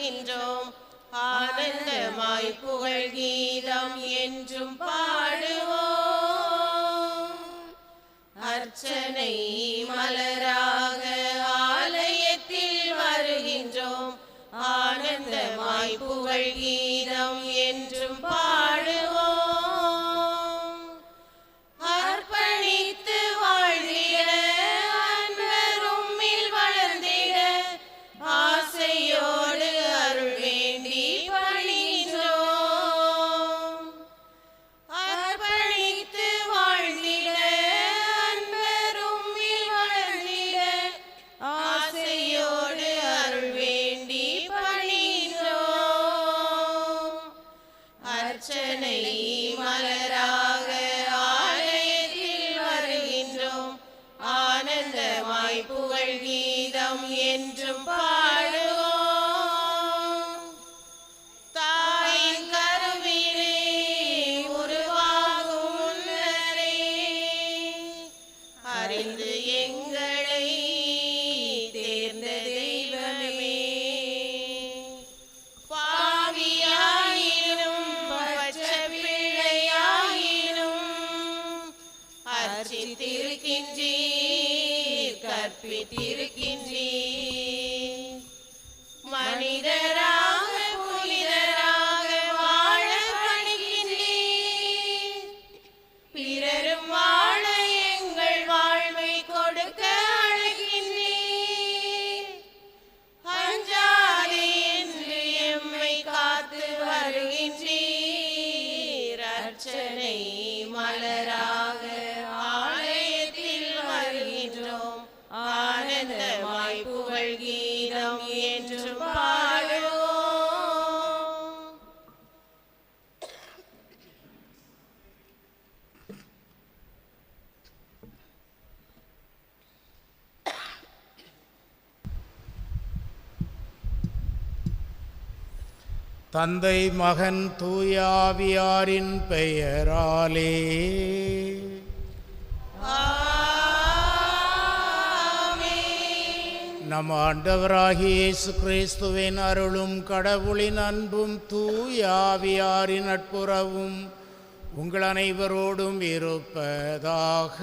வருகின்றோம். ஆனந்தமாய் புகழ் கீதம் என்றும் பாடுவோம். அர்ச்சனை மலராக ஆலயத்தில் வருகின்றோம். ஆனந்தமாய் புகழ் கீதம் என்றும் பாடுவோம். அர்ப்பணித்து வாழ்ந்திட அன்பர் உம்மில் வளர்ந்திட ஆசையோடு அருள் வேண்டி பணிந்தோம். அர்ப்பணித்து வாழ்ந்திட அன்பர் உம்மில் வளர்ந்திட ஆசையோடு அருள் வேண்டி பணிந்தோம். அர்ச்சனை மலராக ஆலயத்தில் வருகின்றோம். ஆனந்தமாய் புகழ் கீதம் என்றும் பாடுவோம். தாயின் கருவிலே உருவாகும் முன்னரே அறிந்து எங்களை தேர்ந்த தெய்வமே, பாவியாயினும் பச்சை பிள்ளையாயினும் அர்ச்சித்திருக்கின்றீர், கற்பித்திருக்கின்றீர். மனிதராக புனிதராக வாழ பணிக்கின்றீர். பிறரும் வாழ எங்கள் வாழ்வை கொடுக்க அழைக்கின்றீர். அஞ்சாதே என்று எம்மை காத்து வருகின்றீர். அர்ச்சனை மலராக ஆலயத்தில் வருகின்றோம். ஆனந்தமாய் புகழ் கீதம் என்றும் பாடுவோம். தந்தை மகன் தூயாவியாரின் பெயராலே ஆமென். நம் ஆண்டவராகிய இயேசு கிறிஸ்துவின் அருளும் கடவுளின் அன்பும் தூயாவியாரின் நட்புறவும் உங்கள் அனைவரோடும் இருப்பதாக.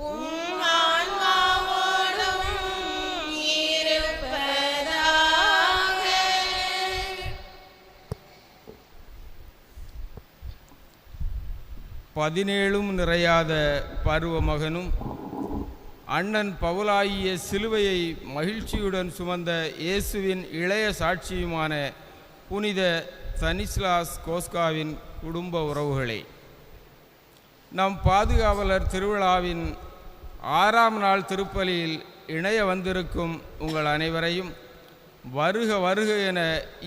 உம் ஆன்மாவோடும் இருப்பதாக. பதினேழும் நிறையாத பருவ மகனும் அண்ணன் பவுலாகிய சிலுவையை மகிழ்ச்சியுடன் சுமந்த இயேசுவின் இளைய சாட்சியுமான புனித தனிஸ்லாஸ் கோஸ்காவின் குடும்ப உறவுகளே, நம் பாதுகாவலர் திருவிழாவின் 6ஆம் நாள் திருப்பலியில் இணைய வந்திருக்கும் உங்கள் அனைவரையும் வருக வருக என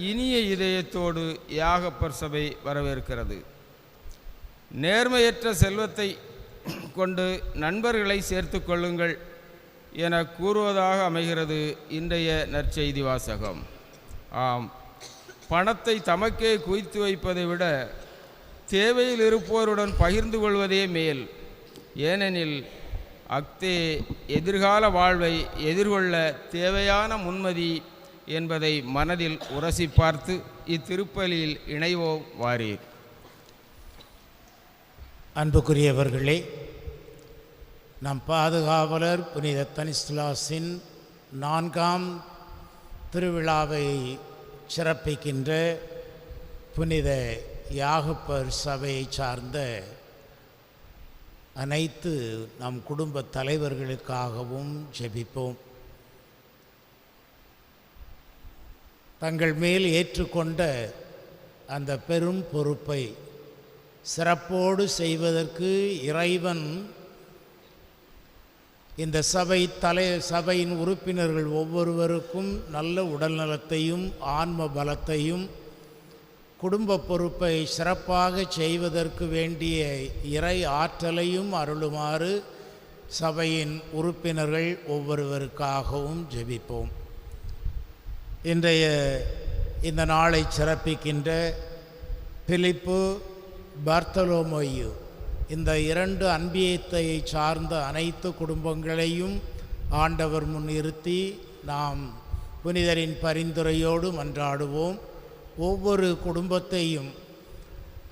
இனிய இதயத்தோடு யாகப்பர் சபை வரவேற்கிறது. நேர்மையற்ற செல்வத்தை கொண்டு நண்பர்களை சேர்த்து கொள்ளுங்கள் என கூறுவதாக அமைகிறது இன்றைய நற்செய்தி வாசகம். ஆம், பணத்தை தமக்கே குவித்து வைப்பதை விட தேவையில் இருப்போருடன் பகிர்ந்து கொள்வதே மேல். ஏனெனில் அக்தே எதிர்கால வாழ்வை எதிர்கொள்ள தேவையான முன்மதி என்பதை மனதில் உரசி பார்த்து இத்திருப்பலியில் இணைவோம் வாரீர். அன்புக்குரியவர்களே, நம் பாதுகாவலர் புனித தனிஸ்லாஸின் 4ஆம் திருவிழாவை சிறப்பிக்கின்ற புனித யாகப்பர் சபையை சார்ந்த அனைத்து நம் குடும்ப தலைவர்களுக்காகவும் ஜெபிப்போம். தங்கள் மேல் ஏற்றுக்கொண்ட அந்த பெரும் பொறுப்பை சிறப்போடு செய்வதற்கு இறைவன் இந்த சபையின் உறுப்பினர்கள் ஒவ்வொருவருக்கும் நல்ல உடல்நலத்தையும் ஆன்ம பலத்தையும் குடும்ப பொறுப்பை சிறப்பாக செய்வதற்கு வேண்டிய இறை ஆற்றலையும் அருளுமாறு சபையின் உறுப்பினர்கள் ஒவ்வொருவருக்காகவும் ஜெபிப்போம். இன்றைய இந்த நாளை சிறப்பிக்கின்ற பிலிப்பு, பார்த்தலோமேயு, இந்த 2 அன்பியத்தை சார்ந்த அனைத்து குடும்பங்களையும் ஆண்டவர் முன்னிறுத்தி நாம் புனிதரின் பரிந்துரையோடு மன்றாடுவோம். ஒவ்வொரு குடும்பத்தையும்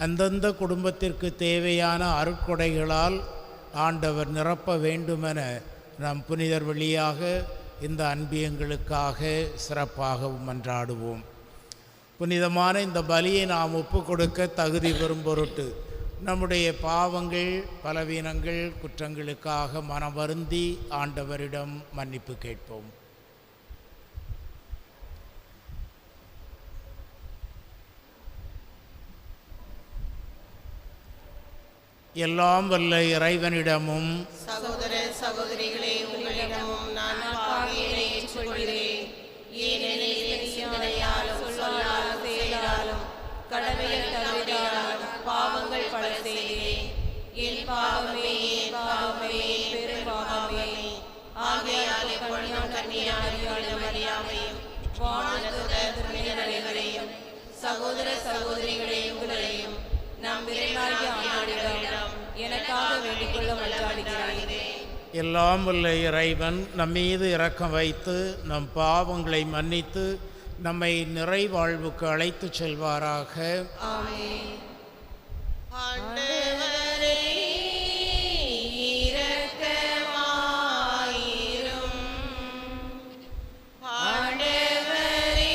அந்தந்த குடும்பத்திற்கு தேவையான அருட்கொடைகளால் ஆண்டவர் நிரப்ப வேண்டுமென நம் புனிதர் வழியாக இந்த அன்பியங்களுக்காக சிறப்பாகவும் மன்றாடுவோம். புனிதமான இந்த பலியை நாம் ஒப்பு கொடுக்க தகுதி பெறும் பொருட்டு நம்முடைய பாவங்கள், பலவீனங்கள், குற்றங்களுக்காக மனம் வருந்தி ஆண்டவரிடம் மன்னிப்பு கேட்போம். எல்லாம் வல்ல இறைவனிடமும் சகோதர சகோதரிகளே, உங்களிடமும் நான் பாவியனை ஏற்றுக்கொள்கிறேன். ஏனெனில் என் சிந்தனையாலும் சொல்லாலும் செயலாலும் கடமையை தவறினாலும் பாவங்கள் பல செய்தேன். என் பாவமே, என் பாவமே, பெரும் பாவமே. ஆகையால் எப்பொழுதும் கன்னியாரியாலும் அறியாமையும் வானதூதர்களையும் சகோதர சகோதரிகளே, உங்களையும் நம் விரைவாகிய ஆண்டவரிடம் எனக்காக வேண்டிக் கொள்ள மன்றாடுகிறேன். எல்லாம் வல்ல இறைவன் நம் மீது இரக்கம் வைத்து நம் பாவங்களை மன்னித்து நம்மை நிறைவாழ்வுக்கு அழைத்துச் செல்வாராக. ஆமென். ஆண்டவரே, இரக்கமாயிரும். ஆண்டவரே,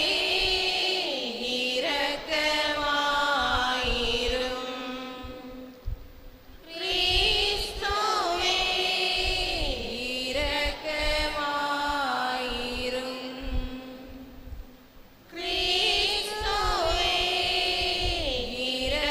இரக்கமாயிரும். கிறிஸ்துவே, இரக்கமாயிரும். கிறிஸ்துவே, இரக்கமாயிரும்.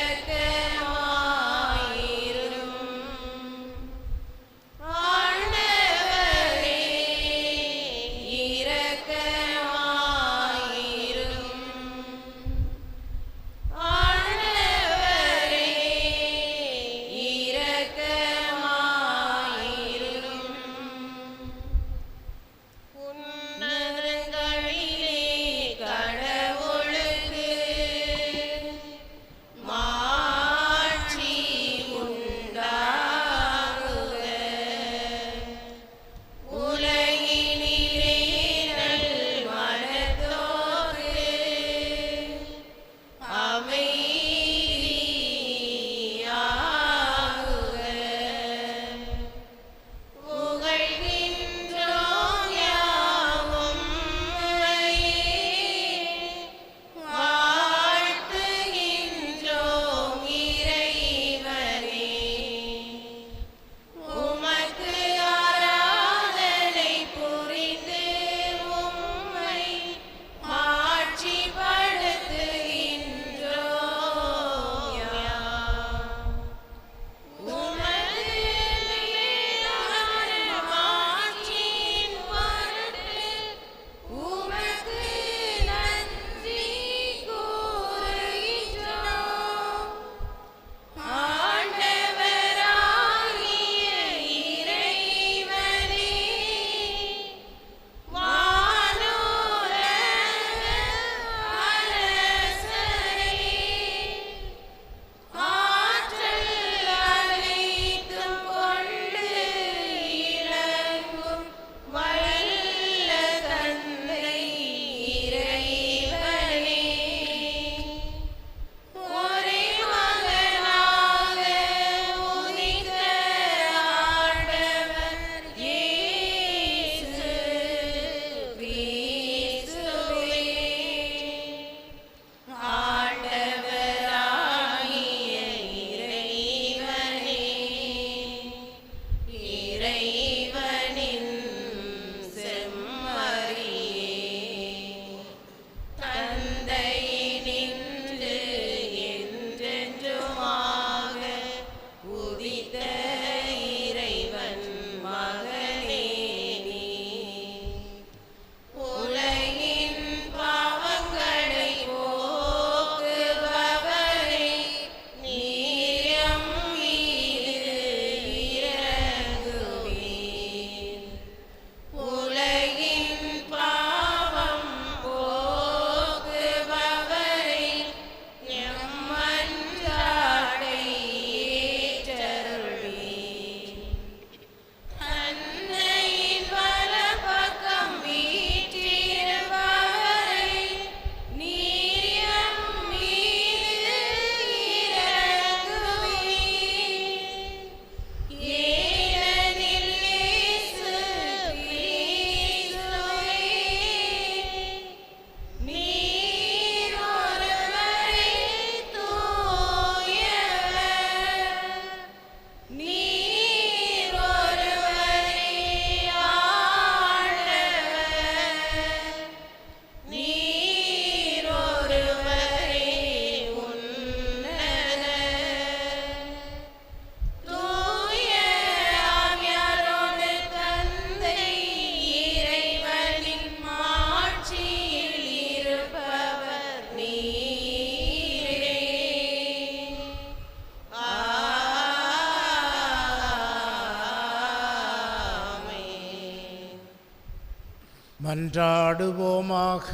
மன்றாடுவோமாக.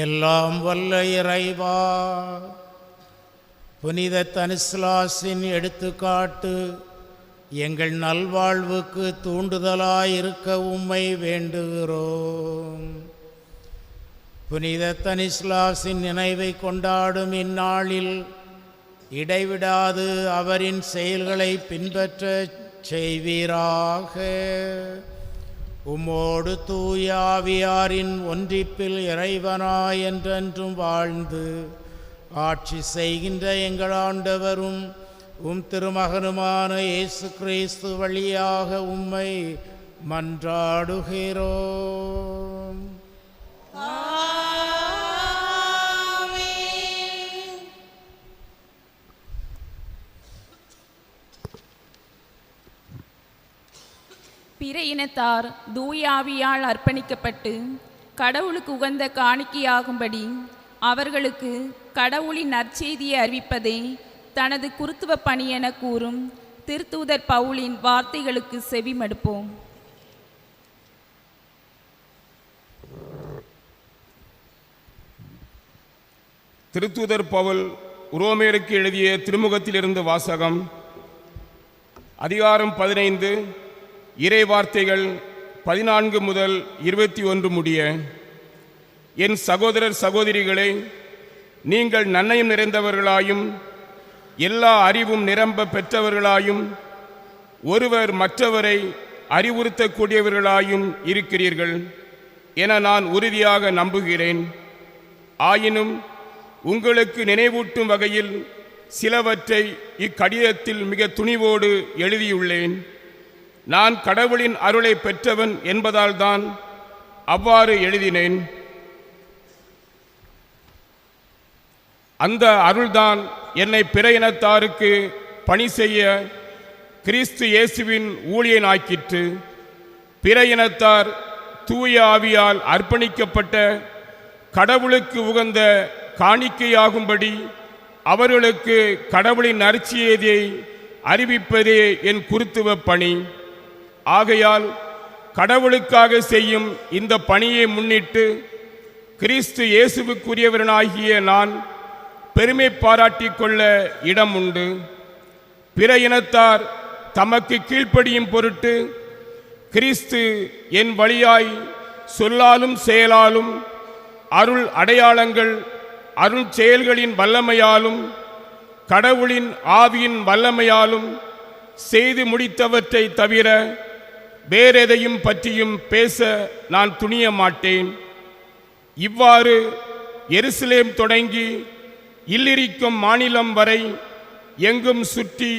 எல்லாம் வல்ல இறைவா, புனித தனிஸ்லாஸின் எடுத்துக்காட்டு எங்கள் நல்வாழ்வுக்கு தூண்டுதலாயிருக்க உம்மை வேண்டுகிறோம். புனித தனிஸ்லாஸின் நினைவை கொண்டாடும் இந்நாளில் இடைவிடாது அவரின் செயல்களை பின்பற்றச் செய்வீராக. உம்மோடு தூய ஆவியாரின் ஒன்றிப்பில் இறைவனாய் என்றென்றும் வாழ்ந்து ஆட்சி செய்கின்ற எங்கள் ஆண்டவரும் உம் திருமகனுமான இயேசு கிறிஸ்து வழியாக உம்மை மன்றாடுகிறோம். பிற இனத்தார் தூயாவியால் அர்ப்பணிக்கப்பட்டு கடவுளுக்கு உகந்த காணிக்கையாகும்படி அவர்களுக்கு கடவுளின் நற்செய்தியை அறிவிப்பதே தனது குருத்துவ பணி என கூறும் திருத்தூதர் பவுலின் வார்த்தைகளுக்கு செவிமடுப்போம். திருத்தூதர் பவுல் உரோமேருக்கு எழுதிய திருமுகத்திலிருந்து வாசகம். அதிகாரம் 15, இறை வார்த்தைகள் 14 முதல் 21 முடிய. என் சகோதரர் சகோதரிகளே, நீங்கள் நன்னயம் நிறைந்தவர்களாயும் எல்லா அறிவும் நிரம்ப பெற்றவர்களாயும் ஒருவர் மற்றவரை அறிவுறுத்தக்கூடியவர்களாயும் இருக்கிறீர்கள் என நான் உறுதியாக நம்புகிறேன். ஆயினும் உங்களுக்கு நினைவூட்டும் வகையில் சிலவற்றை இக்கடிதத்தில் மிக துணிவோடு எழுதியுள்ளேன். நான் கடவுளின் அருளை பெற்றவன் என்பதால் தான் அவ்வாறு எழுதினேன். அந்த அருள்தான் என்னை பிற இனத்தாருக்கு பணி செய்ய கிறிஸ்து இயேசுவின் ஊழியனாக்கிற்று. பிற இனத்தார் தூய ஆவியால் அர்ப்பணிக்கப்பட்ட கடவுளுக்கு உகந்த காணிக்கையாகும்படி அவர்களுக்கு கடவுளின் நற்செய்தியை அறிவிப்பதே என் குருத்துவ பணி. ஆகையால் கடவுளுக்காக செய்யும் இந்த பணியை முன்னிட்டு கிறிஸ்து இயேசுவுக்குரியவனாகிய நான் பெருமை பாராட்டிக் கொள்ள இடம் உண்டு. பிற இனத்தார் தமக்கு கீழ்ப்படியும் பொருட்டு கிறிஸ்து என் வழியாய் சொல்லாலும் செயலாலும் அருள் அடையாளங்கள் அருள் செயல்களின் வல்லமையாலும் கடவுளின் ஆவியின் வல்லமையாலும் செய்து முடித்தவற்றை தவிர வேறெதையும் பற்றியும் பேச நான் துணிய மாட்டேன். இவ்வாறு எருசலேம் தொடங்கி இல்லிரிக்கும் மாநிலம் வரை எங்கும் சுற்றி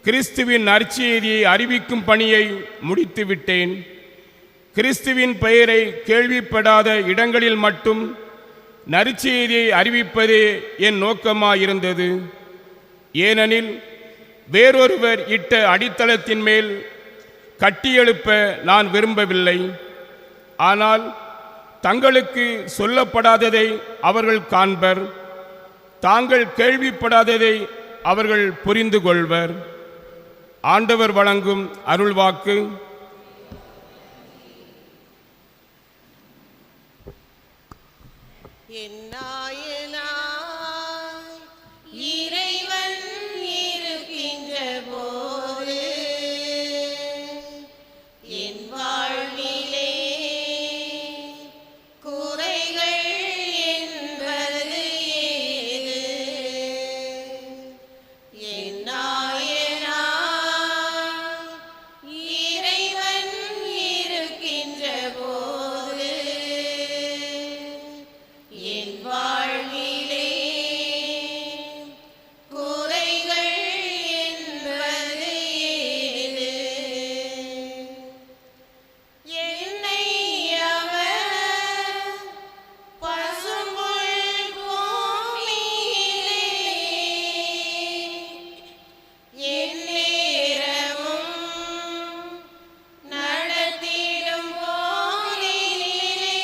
கிறிஸ்துவின் நற்செய்தியை அறிவிக்கும் பணியை முடித்துவிட்டேன். கிறிஸ்துவின் பெயரை கேள்விப்படாத இடங்களில் மட்டும் நற்செய்தியை அறிவிப்பதே என் நோக்கமாயிருந்தது. ஏனெனில் வேறொருவர் இட்ட அடித்தளத்தின் மேல் கட்டியெழுப்ப நான் விரும்பவில்லை. ஆனால் தங்களுக்கு சொல்லப்படாததை அவர்கள் காண்பர், தாங்கள் கேள்விப்படாததை அவர்கள் புரிந்து கொள்வர். ஆண்டவர் வழங்கும் அருள்வாக்கு. இறைவன் இருக்கின்ற போது என் வாழ்விலே குறைகள் என்பது ஏது? என் நாயனா இறைவன் இருக்கின்ற போது என் வாழ்விலே குறைகள் என்பது ஏது? என்னை அவர் பசும்புல் பூமியிலே எந்நேரமும் நடத்திடும் போதினிலே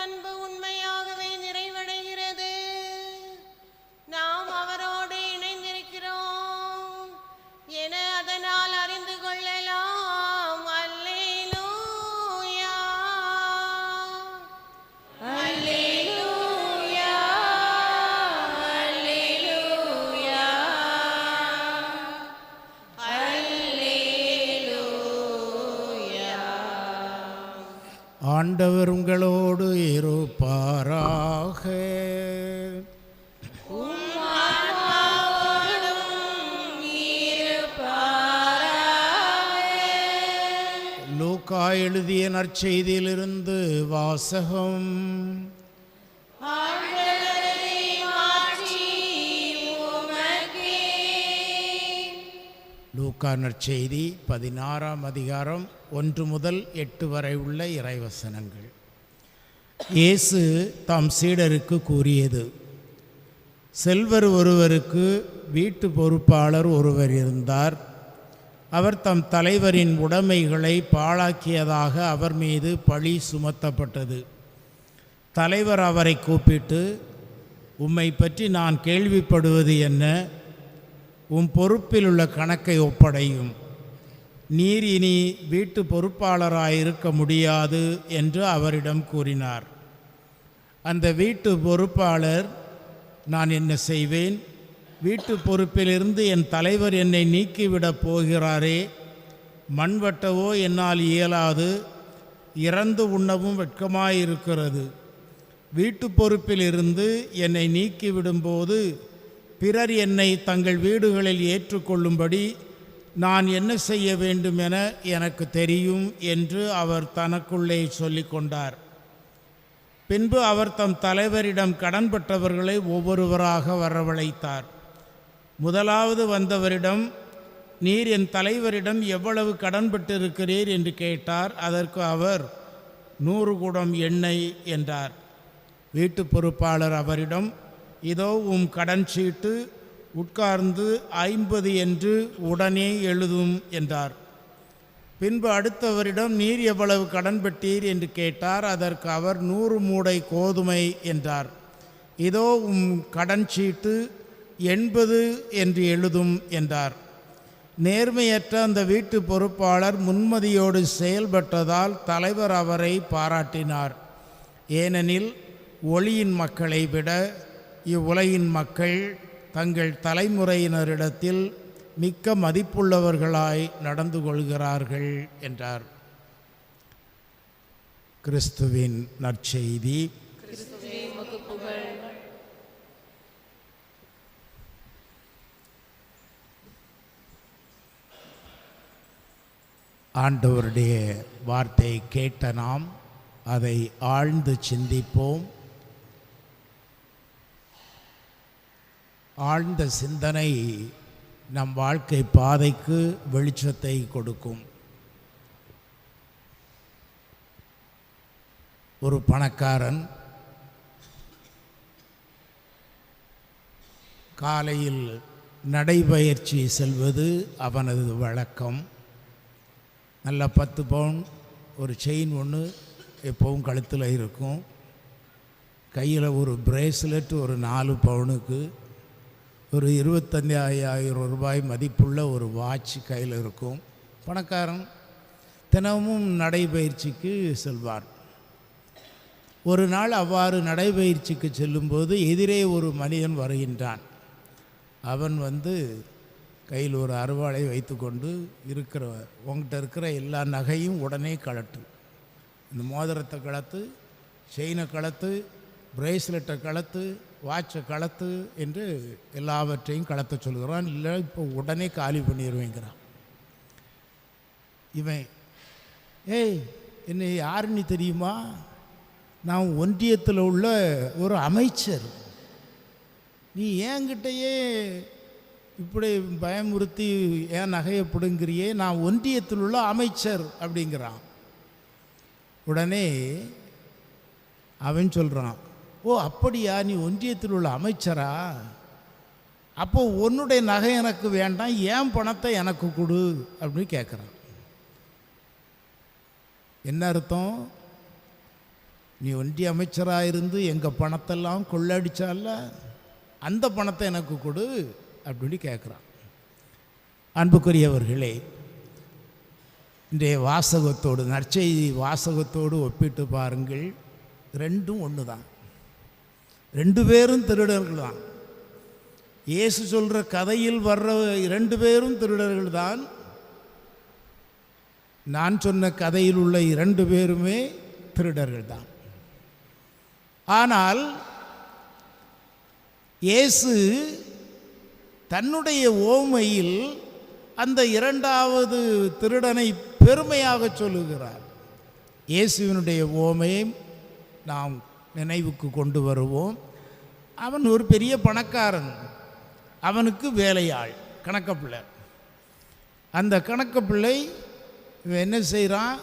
அன்பு உண்மையாகவே நிறைவடைகிறது. நாம் அவரோடு இணைந்திருக்கிறோம் என அதனால் அறிந்து கொள்ளலாம். அல்லேலூயா, அல்லேலூயா, அல்லேலூயா, அல்லேலூயா. ஆண்டவர் உங்களோடு இருப்பாராக. லூக்கா எழுதிய நற்செய்தியிலிருந்து வாசகம். லூக்கா நற்செய்தி 16ஆம் அதிகாரம் 1 முதல் 8 வரை உள்ள இறைவசனங்கள். இயேசு தாம் சீடருக்கு கூறியது: செல்வர் ஒருவருக்கு வீட்டு பொறுப்பாளர் ஒருவர் இருந்தார். அவர் தம் தலைவரின் உடைமைகளை பாழாக்கியதாக அவர் மீது பழி சுமத்தப்பட்டது. தலைவர் அவரை கூப்பிட்டு, உம்மை பற்றி நான் கேள்விப்படுவது என்ன? உம் பொறுப்பில் உள்ள கணக்கை ஒப்படையும். நீர் இனி வீட்டு பொறுப்பாளராயிருக்க முடியாது என்று அவரிடம் கூறினார். அந்த வீட்டு பொறுப்பாளர், நான் என்ன செய்வேன்? வீட்டு பொறுப்பிலிருந்து என் தலைவர் என்னை நீக்கிவிடப் போகிறாரே, மண்வட்டவோ என்னால் இயலாது, இறந்து உண்ணவும் வெட்கமாயிருக்கிறது. வீட்டு பொறுப்பிலிருந்து என்னை நீக்கிவிடும்போது பிறர் என்னை தங்கள் வீடுகளில் ஏற்றுக்கொள்ளும்படி நான் என்ன செய்ய வேண்டும் என எனக்கு தெரியும் என்று அவர் தனக்குள்ளே சொல்லிக்கொண்டார். பின்பு அவர் தம் தலைவரிடம் கடன்பட்டவர்களை ஒவ்வொருவராக வரவழைத்தார். முதலாவது வந்தவரிடம், நீர் என் தலைவரிடம் எவ்வளவு கடன்பட்டிருக்கிறீர் என்று கேட்டார். அதற்கு அவர் 100 குடம் எண்ணெய் என்றார். வீட்டு பொறுப்பாளர் அவரிடம், இதோ உம் கடன் சீட்டு, உட்கார்ந்து 50 என்று உடனே எழுதும் என்றார். பின்பு அடுத்தவரிடம், நீர் எவ்வளவு கடன் பெற்றீர் என்று கேட்டார். அதற்கு அவர் 100 மூடை கோதுமை என்றார். இதோ உம் கடன் சீட்டு, 80 என்று எழுதும் என்றார். நேர்மையற்ற அந்த வீட்டு பொறுப்பாளர் முன்மதியோடு செயல்பட்டதால் தலைவர் அவரை பாராட்டினார். ஏனெனில் ஒளியின் மக்களை விட இவ்வுலகின் மக்கள் தங்கள் தலைமுறையினரிடத்தில் மிக்க மதிப்புள்ளவர்களாய் நடந்து கொள்கிறார்கள் என்றார். கிறிஸ்துவின் நற்செய்தி. ஆண்டவருடைய வார்த்தையை கேட்ட நாம் அதை ஆழ்ந்து சிந்திப்போம். ஆழ்ந்த சிந்தனை நம் வாழ்க்கை பாதைக்கு வெளிச்சத்தை கொடுக்கும். ஒரு பணக்காரன் காலையில் நடைபயிற்சி செல்வது அவனது வழக்கம். நல்ல 10 பவுன் ஒரு செயின் ஒன்று எப்பவும் கழுத்தில் இருக்கும். கையில் ஒரு பிரேஸ்லெட் ஒரு 4 பவுனுக்கு, ஒரு 25,000 ரூபாய் மதிப்புள்ள ஒரு வாட்ச் கையில் இருக்கும். பணக்காரன் தினமும் நடைபயிற்சிக்கு செல்வார். ஒரு நாள் அவ்வாறு நடைபயிற்சிக்கு செல்லும்போது எதிரே ஒரு மனிதன் வருகின்றான். அவன் கையில் ஒரு அருவாளை வைத்துக்கொண்டு, உங்கள்கிட்ட இருக்கிற எல்லா நகையும் உடனே கழட்டு, இந்த மோதிரத்தை கலத்து, செயினை கலத்து, பிரேஸ்லெட்டை கலத்து, வாட்சை கலத்து என்று எல்லாவற்றையும் கலத்த சொல்கிறான். இல்லை இப்போ உடனே காலி பண்ணிடுவேங்கிறான். இவன், ஏய் என்னை யாருன்னு தெரியுமா? நான் ஒன்றியத்தில் உள்ள ஒரு அமைச்சர். நீ என்கிட்டயே இப்படி பயமுறுத்தி ஏன் நகையை பிடுங்கிறியே? நான் ஒன்றியத்தில் உள்ள அமைச்சர் அப்படிங்கிறான். உடனே அவன் சொல்கிறான், ஓ அப்படியா, நீ ஒன்றியத்தில் உள்ள அமைச்சரா? அப்போ உன்னுடைய நகை எனக்கு வேண்டாம், ஏன் பணத்தை எனக்கு கொடு அப்படின்னு கேட்குறான். என்ன அர்த்தம்? நீ ஒன்றிய அமைச்சராக இருந்து எங்கள் பணத்தெல்லாம் கொள்ளடிச்சால அந்த பணத்தை எனக்கு கொடு அப்படின்னு கேட்குறான். அன்புக்குரியவர்களே, இன்றைய வாசகத்தோடு நற்செய்தி வாசகத்தோடு ஒப்பிட்டு பாருங்கள். ரெண்டும் ஒன்று தான். ரெண்டு பேரும் திருடர்கள் தான். இயேசு சொல்கிற கதையில் வர்ற இரண்டு பேரும் திருடர்கள் தான். நான் சொன்ன கதையில் உள்ள இரண்டு பேருமே திருடர்கள் தான். ஆனால் இயேசு தன்னுடைய ஓமையில் அந்த இரண்டாவது திருடனை பெருமையாக சொல்லுகிறார். இயேசுவினுடைய ஓமையை நாம் நினைவுக்கு கொண்டு வருவோம். அவன் ஒரு பெரிய பணக்காரன், அவனுக்கு வேலையாள் கணக்கப்பிள்ளை. அந்த கணக்கப்பிள்ளை இவன் என்ன செய்கிறான்,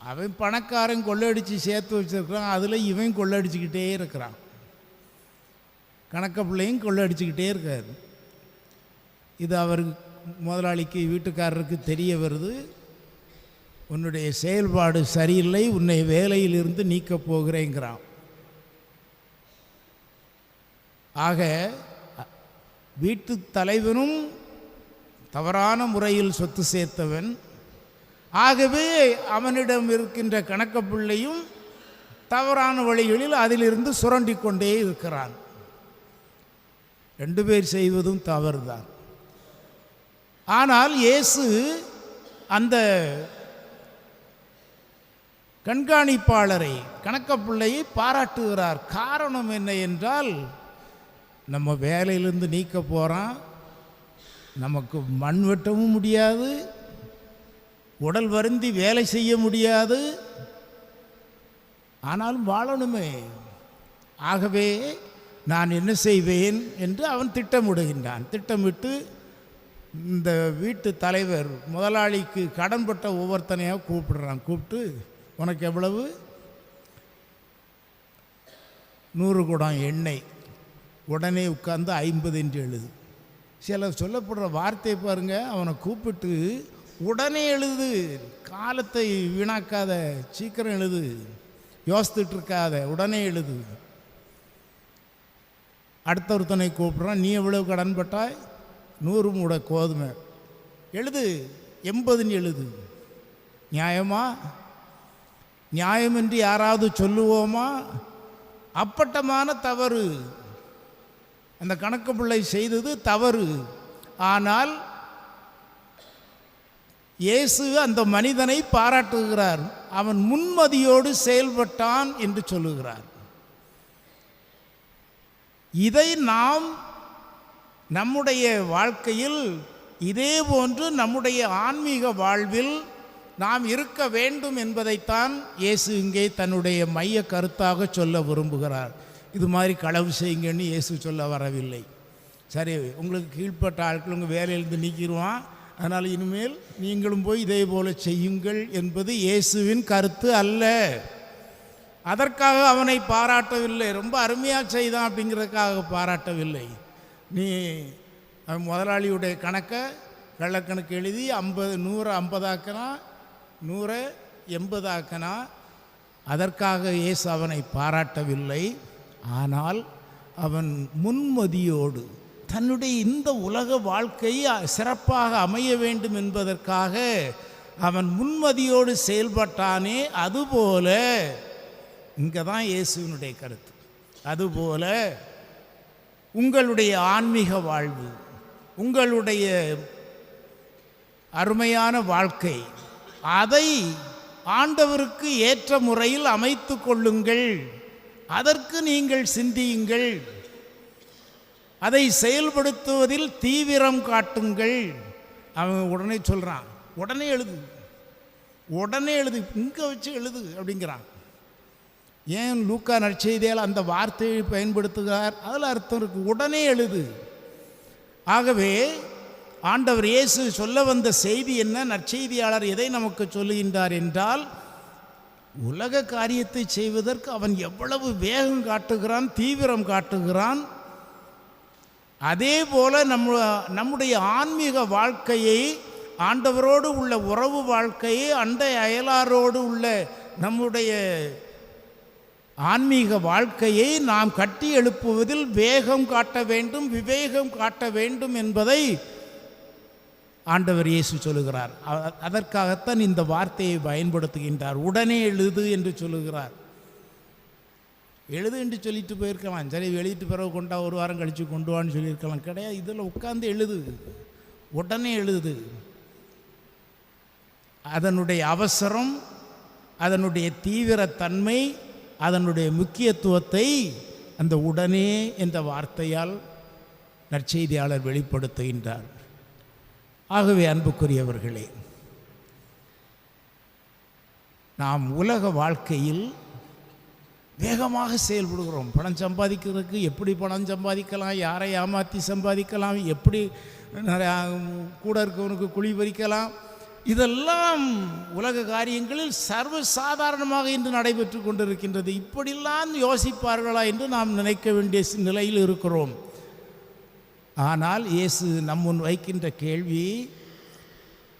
அவன் பணக்காரன் கொள்ளடிச்சு சேர்த்து வச்சிருக்கிறான், அதில் இவன் கொள்ளடிச்சுக்கிட்டே இருக்கிறான். கணக்கப்பிள்ளையும் கொள்ளடிச்சுக்கிட்டே இருக்காரு. இது அவருக்கு முதலாளிக்கு வீட்டுக்காரருக்கு தெரிய வருது. உன்னுடைய செயல்பாடு சரியில்லை, உன்னை வேலையிலிருந்து நீக்கப் போகிறேங்கிறான். ஆக வீட்டு தலைவனும் தவறான முறையில் சொத்து சேர்த்தவன். ஆகவே அவனிடம் இருக்கின்ற கணக்கப்பிள்ளையும் தவறான வழிகளில் அதிலிருந்து சுரண்டி கொண்டே இருக்கிறான். ரெண்டு பேர் செய்வதும் தவறு தான். ஆனால் இயேசு அந்த கண்காணிப்பாளரை கணக்கப்பிள்ளையை பாராட்டுகிறார். காரணம் என்ன என்றால், நம்ம வேலையிலிருந்து நீக்க போகிறான், நமக்கு மண் வெட்டவும் முடியாது, உடல் வருந்தி வேலை செய்ய முடியாது, ஆனாலும் வாழணுமே. ஆகவே நான் என்ன செய்வேன் என்று அவன் திட்டமிடுகின்றான். திட்டமிட்டு இந்த வீட்டு தலைவர் முதலாளிக்கு கடன்பட்ட ஒவ்வொருத்தனையாக கூப்பிடுறான். கூப்பிட்டு, உனக்கு எவ்வளவு? 100 குடம் எண்ணெய். உடனே உட்கார்ந்து 50 என்று எழுது. சில சொல்லப்படுற வார்த்தையை பாருங்கள். அவனை கூப்பிட்டு உடனே எழுது, காலத்தை வீணாக்காத, சீக்கிரம் எழுது, யோசித்துட்டு இருக்காத, உடனே எழுது. அடுத்த ஒருத்தனை கூப்பிட்றான். நீ எவ்வளவு கடன் பட்டாய்? 100 மூட கோதுமை. எழுது, 80 எழுது. நியாயமா? நியாயம் என்று யாராவது சொல்லுவோமா? அப்பட்டமான தவறு. அந்த கணக்கு பிள்ளை செய்தது தவறு. ஆனால் இயேசு அந்த மனிதனை பாராட்டுகிறார். அவன் முன்மதியோடு செயல்பட்டான் என்று சொல்லுகிறார். இதை நாம் நம்முடைய வாழ்க்கையில் இதே போன்று நம்முடைய ஆன்மீக வாழ்வில் நாம் இருக்க வேண்டும் என்பதைத்தான் இயேசு இங்கே தன்னுடைய மைய கருத்தாக சொல்ல விரும்புகிறார். இது மாதிரி களவு செய்யுங்கன்னு இயேசு சொல்ல வரவில்லை. சரி, உங்களுக்கு கீழ்ப்பட்ட ஆட்கள் உங்கள் வேலையிலிருந்து நீக்கிடுவான், அதனால் இனிமேல் நீங்களும் போய் இதே போல செய்யுங்கள் என்பது இயேசுவின் கருத்து அல்ல. அதற்காக அவனை பாராட்டவில்லை. ரொம்ப அருமையாக செய்தான் அப்படிங்கிறதுக்காக பாராட்டவில்லை. நீ முதலாளியுடைய கணக்கை கள்ளக்கணக்கு எழுதி 100 50 ஆக்கினா, 100 80 ஆக்கினா, அதற்காக இயேசு அவனை பாராட்டவில்லை. ஆனால் அவன் முன்மதியோடு தன்னுடைய இந்த உலக வாழ்க்கை சிறப்பாக அமைய வேண்டும் என்பதற்காக அவன் முன்மதியோடு செயல்பட்டானே, அதுபோல இங்கே தான் இயேசுவினுடைய கருத்து. அதுபோல உங்களுடைய ஆன்மீக வாழ்வு, உங்களுடைய அருமையான வாழ்க்கை, அதை ஆண்டவருக்கு ஏற்ற முறையில் அமைத்து கொள்ளுங்கள். அதற்கு நீங்கள் சிந்தியுங்கள், அதை செயல்படுத்துவதில் தீவிரம் காட்டுங்கள். அவன் உடனே சொல்கிறான், உடனே எழுது, உடனே எழுது, இங்கே வச்சு எழுது அப்படிங்கிறான். ஏன் லூக்கா நற்செய்தியால் அந்த வார்த்தையை பயன்படுத்துகிறார்? அதில் அர்த்தம் இருக்கு, உடனே எழுது. ஆகவே ஆண்டவர் இயேசு சொல்ல வந்த செய்தி என்ன? நற்செய்தியாளர் எதை நமக்கு சொல்லுகின்றார் என்றால், உலக காரியத்தை செய்வதற்கு அவன் எவ்வளவு வேகம் காட்டுகிறான், தீவிரம் காட்டுகிறான். அதே போல நம்முடைய ஆன்மீக வாழ்க்கையை, ஆண்டவரோடு உள்ள உறவு வாழ்க்கையை, அண்டை அயலாரோடு உள்ள நம்முடைய ஆன்மீக வாழ்க்கையை நாம் கட்டி எழுப்புவதில் வேகம் காட்ட வேண்டும், விவேகம் காட்ட வேண்டும் என்பதை ஆண்டவர் இயேசு சொல்லுகிறார். அதற்காகத்தான் இந்த வார்த்தையை பயன்படுத்துகின்றார். உடனே எழுது என்று சொல்லுகிறார். எழுது என்று சொல்லிட்டு போயிருக்கலாம், சரி எழுதிட்டு பிறகு கொண்டா ஒரு வாரம் கழித்து கொண்டு வான்னு சொல்லியிருக்கலாம். கிடையாது, இதில் உட்கார்ந்து எழுது, உடனே எழுது. அதனுடைய அவசரம், அதனுடைய தீவிரத்தன்மை, அதனுடைய முக்கியத்துவத்தை அந்த உடனே என்ற வார்த்தையால் நற்செய்தியாளர் வெளிப்படுத்துகின்றார். ஆகவே அன்புக்குரியவர்களே, நாம் உலக வாழ்க்கையில் வேகமாக செயல்படுகிறோம். பணம் சம்பாதிக்கிறதுக்கு எப்படி பணம் சம்பாதிக்கலாம், யாரை ஏமாற்றி சம்பாதிக்கலாம், எப்படி கூட இருக்கவனுக்கு குழி பறிக்கலாம், இதெல்லாம் உலக காரியங்களில் சர்வசாதாரணமாக இன்று நடைபெற்று கொண்டிருக்கின்றது. இப்படிலாம் யோசிப்பார்களா என்று நாம் நினைக்க வேண்டிய நிலையில் இருக்கிறோம். ஆனால் இயேசு நம் முன் வைக்கின்ற கேள்வி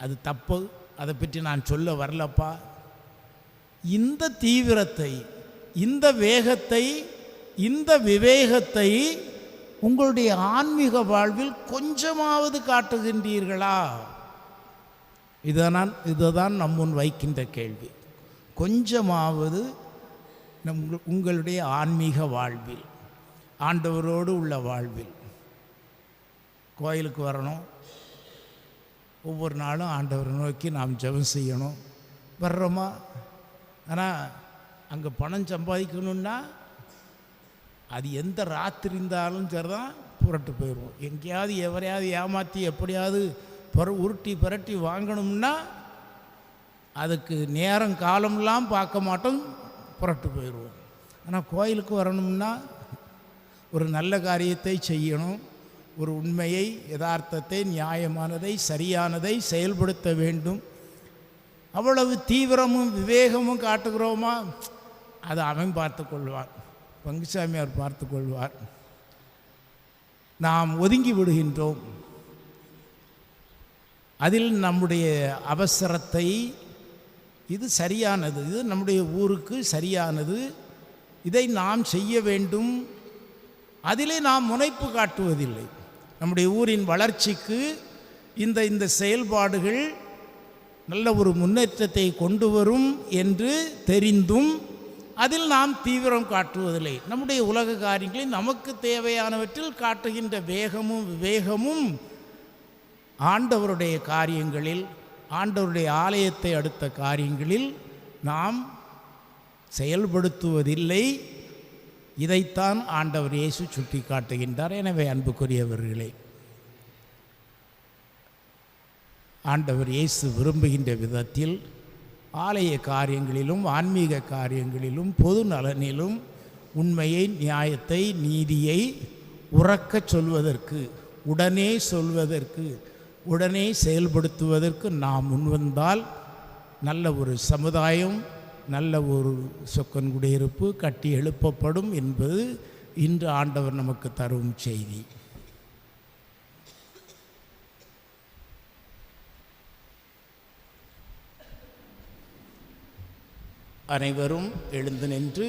அது தப்பு, அதை பற்றி நான் சொல்ல வரலப்பா. இந்த தீவிரத்தை, இந்த வேகத்தை, இந்த விவேகத்தை உங்களுடைய ஆன்மீக வாழ்வில் கொஞ்சமாவது காட்டுகின்றீர்களா? இதுதான் நம் முன் வைக்கின்ற கேள்வி. கொஞ்சமாவது உங்களுடைய ஆன்மீக வாழ்வில், ஆண்டவரோடு உள்ள வாழ்வில், கோயிலுக்கு வரணும், ஒவ்வொரு நாளும் ஆண்டவரை நோக்கி நாம் ஜெபம் செய்யணும், வர்றோமா? ஆனால் அங்கே பணம் சம்பாதிக்கணுன்னா அது எந்த ராத்திரி இருந்தாலும் சரிதான் புரட்டு போயிடுவோம். எங்கேயாவது எவரையாவது ஏமாற்றி எப்படியாவது உருட்டி புரட்டி வாங்கணும்னா அதுக்கு நேரம் காலம்லாம் பார்க்க மாட்டோம், புரட்டு போயிடுவோம். ஆனால் கோயிலுக்கு வரணும்னா ஒரு நல்ல காரியத்தை செய்யணும், ஒரு உண்மையை, யதார்த்தத்தை, நியாயமானதை, சரியானதை செயல்படுத்த வேண்டும். அவ்வளவு தீவிரமும் விவேகமும் காட்டுகிறோமா? அதை அவன் பார்த்து கொள்வார், பங்குசாமியார் பார்த்து கொள்வார். நாம் ஒதுங்கி விடுகின்றோம். அதில் நம்முடைய அவசரத்தை, இது சரியானது, இது நம்முடைய ஊருக்கு சரியானது, இதை நாம் செய்ய வேண்டும், அதிலே நாம் முனைப்பு காட்டுவதில்லை. நம்முடைய ஊரின் வளர்ச்சிக்கு இந்த செயல்பாடுகள் நல்ல ஒரு முன்னேற்றத்தை கொண்டு வரும் என்று தெரிந்தும் அதில் நாம் தீவிரம் காட்டுவதில்லை. நம்முடைய உலக காரியங்களில் நமக்கு தேவையானவற்றில் காட்டுகின்ற வேகமும் விவேகமும் ஆண்டவருடைய காரியங்களில், ஆண்டவருடைய ஆலயத்தை அடுத்த காரியங்களில் நாம் செயல்படுத்துவதில்லை. இதைத்தான் ஆண்டவர் இயேசு சுட்டி காட்டுகின்றார். எனவே அன்புக்குரியவர்களே, ஆண்டவர் இயேசு விரும்புகின்ற விதத்தில் ஆலய காரியங்களிலும் ஆன்மீக காரியங்களிலும் பொது நலனிலும் உண்மையை, நியாயத்தை, நீதியை உறக்கச் சொல்வதற்கு, உடனே சொல்வதற்கு, உடனே செயல்படுத்துவதற்கு நாம் முன்வந்தால் நல்ல ஒரு சமுதாயம், நல்ல ஒரு சொக்கன் குடியிருப்பு கட்டி எழுப்பப்படும் என்பது இன்று ஆண்டவர் நமக்கு தரும் செய்தி. அனைவரும் எழுந்து நின்று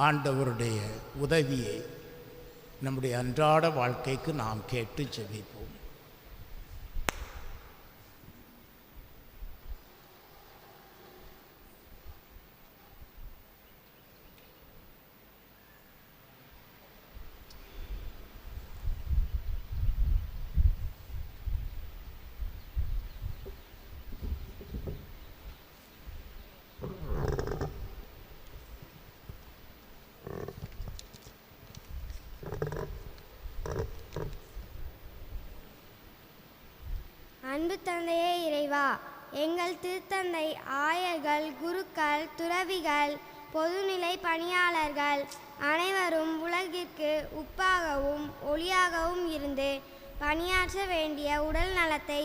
ஆண்டவருடைய உதவியை நம்முடைய அன்றாட வாழ்க்கைக்கு நாம் கேட்டு ஜெபிப்போம். அன்பு தந்தையே இறைவா, எங்கள் திருத்தந்தை, ஆயர்கள், குருக்கள், துறவிகள், பொதுநிலை பணியாளர்கள் அனைவரும் உலகிற்கு உப்பாகவும் ஒளியாகவும் இருந்து பணியாற்ற வேண்டிய உடல் நலத்தை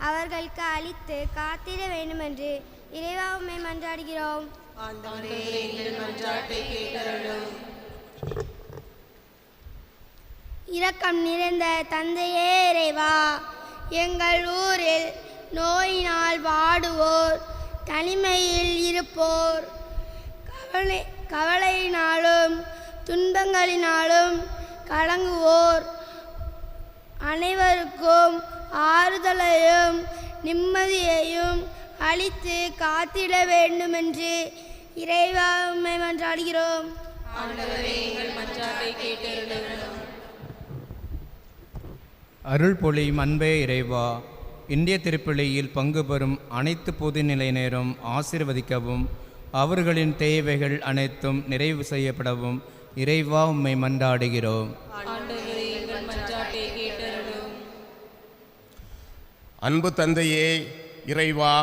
அவர்களுக்கு அளித்து காத்திட வேண்டுமென்று இறைவா உம்மை மன்றாடுகிறோம். இரக்கம் நிறைந்த தந்தையே இறைவா, எங்கள் ஊரில் நோயினால் வாடுவோர், தனிமையில் இருப்போர், கவலையினாலும் துன்பங்களினாலும் கலங்குவோர் அனைவருக்கும் ஆறுதலையும் நிம்மதியையும் அளித்து காத்திட வேண்டுமென்று இறைவா உம்மை மன்றாடுகிறோம். அருள் பொழியும் அன்பே இறைவா, இந்திய திருப்பலியில் பங்கு பெறும் அனைத்து பொதுநிலையினரும் ஆசீர்வதிக்கவும் அவர்களின் தேவைகள் அனைத்தும் நிறைவு செய்யப்படவும் இறைவா உம்மை மன்றாடுகிறோம். அன்பு தந்தையே இறைவா,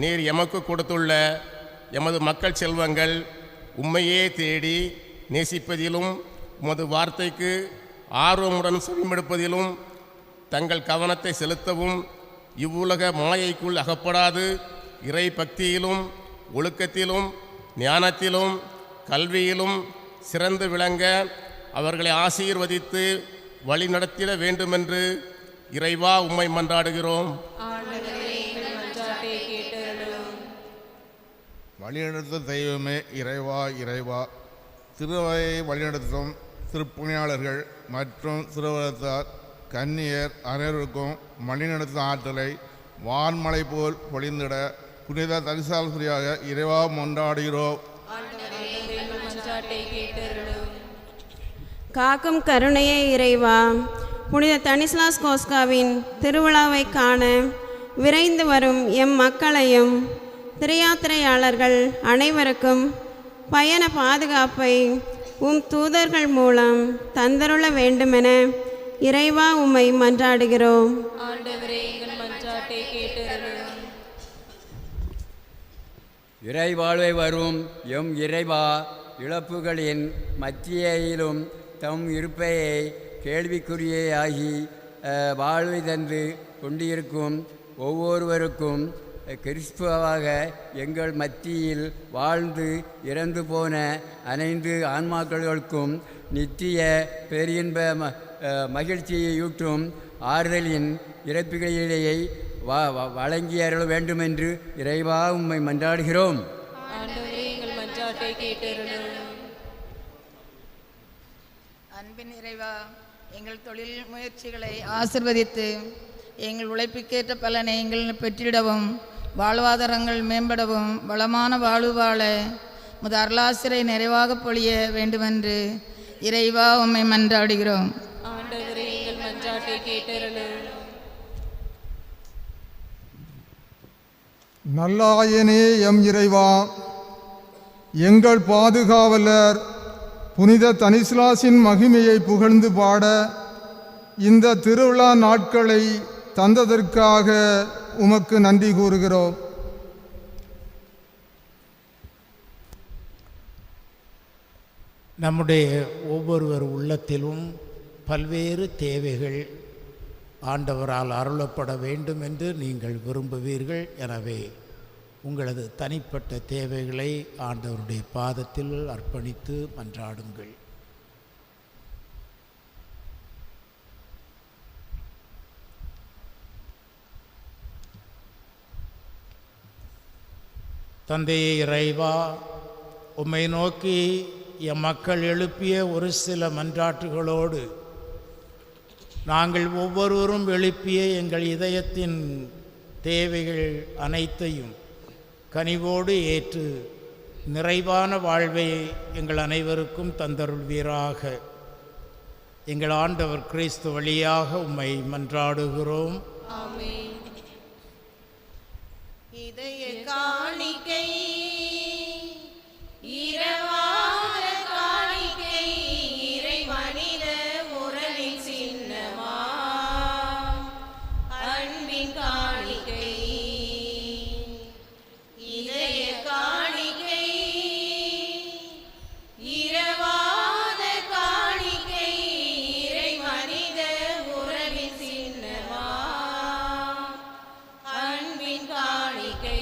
நீர் எமக்கு கொடுத்துள்ள எமது மக்கள் செல்வங்கள் உம்மையே தேடி நேசிப்பதிலும் உமது வார்த்தைக்கு ஆர்வமுடன் செவிமடுப்பதிலும் தங்கள் கவனத்தை செலுத்தவும் இவ்வுலக மாயைக்குள் அகப்படாது இறை பக்தியிலும் ஒழுக்கத்திலும் ஞானத்திலும் கல்வியிலும் சிறந்து விளங்க அவர்களை ஆசீர்வதித்து வழிநடத்திட வேண்டுமென்று இறைவா உம்மை மன்றாடுகிறோம். வழிநடத்தும் தெய்வமே இறைவா, இறைவா, திருவையை வழிநடத்தும் திருப்புணியாளர்கள் மற்றும் திருவரத்தார் கன்னியர் அனைவருக்கும் வழிநடத்தும் ஆற்றலை வான்மலை போல் பொழிந்திட புனித தரிசாலுரியாக இறைவா மன்றாடுகிறோம். காக்கும் கருணையே இறைவா, புனித தனிஸ்லாஸ் கோஸ்காவின் திருவிழாவை காண விரைந்து வரும் எம் மக்களையும் திரையாத்திரையாளர்கள் அனைவருக்கும் பயண பாதுகாப்பை உம் தூதர்கள் மூலம் தந்தருள வேண்டுமென இறைவா உம்மை மன்றாடுகிறோம். இறைவாழ்வை வரும் எம் இறைவா, இழப்புகளின் மத்தியிலும் தம் இருப்பையை கேள்விக்குறியாகி வாழ்வை தந்து கொண்டிருக்கும் ஒவ்வொருவருக்கும் கிறிஸ்துவாக எங்கள் மத்தியில் வாழ்ந்து இறந்து போன அனைத்து ஆன்மாக்களுக்கும் நித்திய பேரின்ப மகிழ்ச்சியையூட்டும் ஆறுதலின் இறப்புகளிலேயே வழங்கி அருள வேண்டுமென்று இறைவா உம்மை மன்றாடுகிறோம். அன்பின் இறைவா, எங்கள் தொழில் முயற்சிகளை ஆசிர்வதித்து எங்கள் உழைப்புக்கேற்ற பலனை எங்கள் பெற்றிடவும் வாழ்வாதாரங்கள் மேம்படவும் வளமான வாழ்வு வாழ முத அருளாசிரை நிறைவாக பொழிய வேண்டுமென்று இறைவா உம்மை மன்றாடுகிறோம். நல்லாயனே எம் இறைவா, எங்கள் பாதுகாவலர் புனித தனிஸ்லாஸின் மகிமையை புகழ்ந்து பாட இந்த திருவிழா நாட்களை தந்ததற்காக உமக்கு நன்றி கூறுகிறோம். நம்முடைய ஒவ்வொருவர் உள்ளத்திலும் பல்வேறு தேவைகள் ஆண்டவரால் அருளப்பட வேண்டும் என்று நீங்கள் விரும்புவீர்கள். எனவே உங்களது தனிப்பட்ட தேவைகளை ஆண்டவருடைய பாதத்தில் அர்ப்பணித்து மன்றாடுங்கள். தந்தையே இறைவா, உம்மை நோக்கி எம் மக்கள் எழுப்பிய ஒரு சில மன்றாட்டுகளோடு நாங்கள் ஒவ்வொருவரும் எழுப்பிய எங்கள் இதயத்தின் தேவைகள் அனைத்தையும் கனிவோடு ஏற்று நிறைவான வாழ்வை எங்கள் அனைவருக்கும் தந்தருள்வீராக. எங்கள் ஆண்டவர் கிறிஸ்து வழியாக உம்மை மன்றாடுகிறோம். ஆமென். இதய காணிக்கை, இரவாத காணிக்கை, இறை மனித உறவின் சின்னமா அன்பின் காணிக்கை. இதய காணிக்கை, இரவாத காணிக்கை, இறை மனித உறவின் சின்னமா அன்பின் காணிக்கை.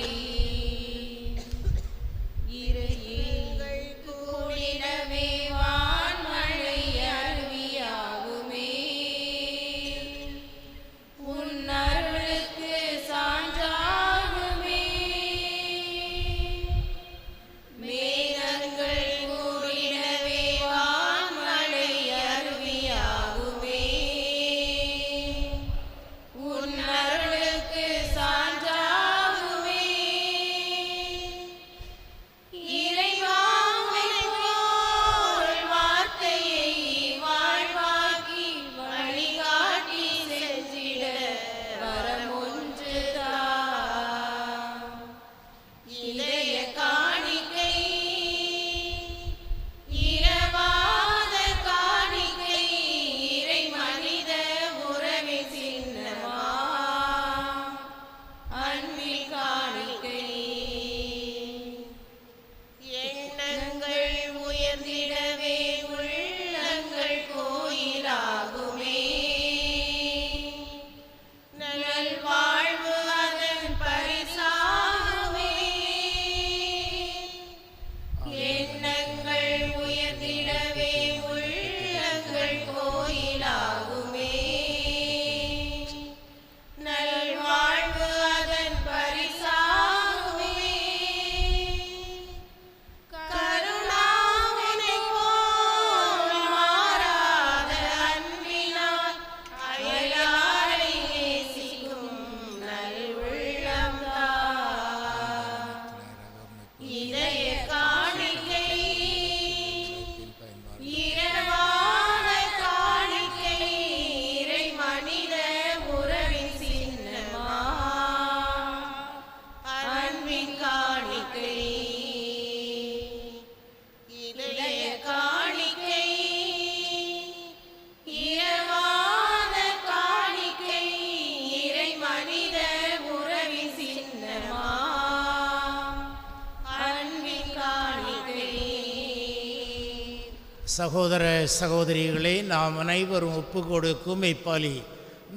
சகோதர சகோதரிகளே, நாம் அனைவரும் ஒப்பு கொடுக்கும் இப்பலி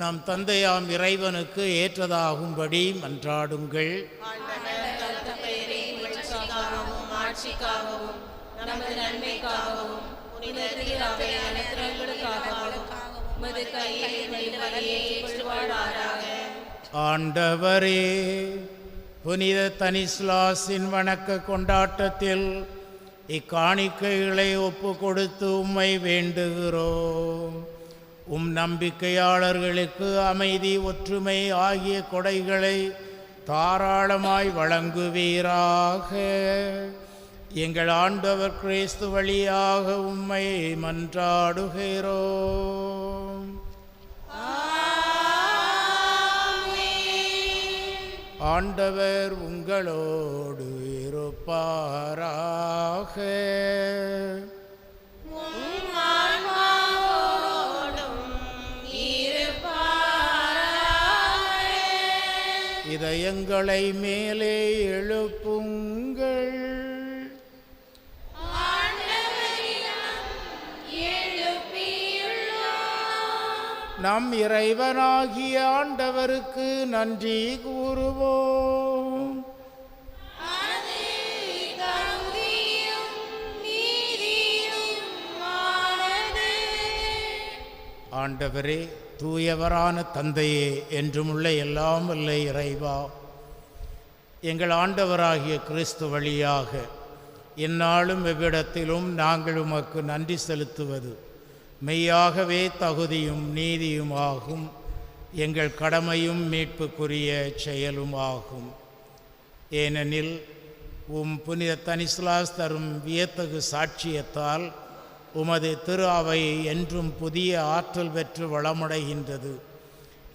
நம் தந்தையாம் இறைவனுக்கு ஏற்றதாகும்படி மன்றாடுங்கள். ஆட்சிக்காகவும் நமது நன்மைக்காகவும் புனித திருஅவை அனைத்திரங்களுக்காகவும் உமது கையில் இந்த வழியை ஏற்றுவாராக. ஆண்டவரே, புனித தனிஸ்லாஸின் வணக்க கொண்டாட்டத்தில் இக்காணிக்கைகளை ஒப்பு கொடுத்து உம்மை வேண்டுகிறோம். நம்பிக்கையாளர்களுக்கு அமைதி, ஒற்றுமை ஆகிய கொடைகளை தாராளமாய் வழங்குவீராக. எங்கள் ஆண்டவர் கிறிஸ்து வழியாக உம்மை மன்றாடுகிறோம். ஆண்டவர் உங்களோடு இருப்பாராக. இதயங்களை மேலே எழுப்புங்கள். நம் இறைவனாகிய ஆண்டவருக்கு நன்றி கூறுவோம். ஆண்டவரே, தூயவரான தந்தையே, என்றுமுள்ள எல்லாம் வல்ல இறைவா, எங்கள் ஆண்டவராகிய கிறிஸ்து வழியாக எந்நாளும் எவ்விடத்திலும் நாங்கள் உமக்கு நன்றி செலுத்துவது மெய்யாகவே தகுதியும் நீதியுமாகும். எங்கள் கடமையும் மீட்புக்குரிய செயலுமாகும். ஏனெனில் புனித தனிஸ்லாஸ் தரும் வியத்தகு சாட்சியத்தால் உமது திரு அவை என்றும் புதிய ஆற்றல் பெற்று வளமடைகின்றது.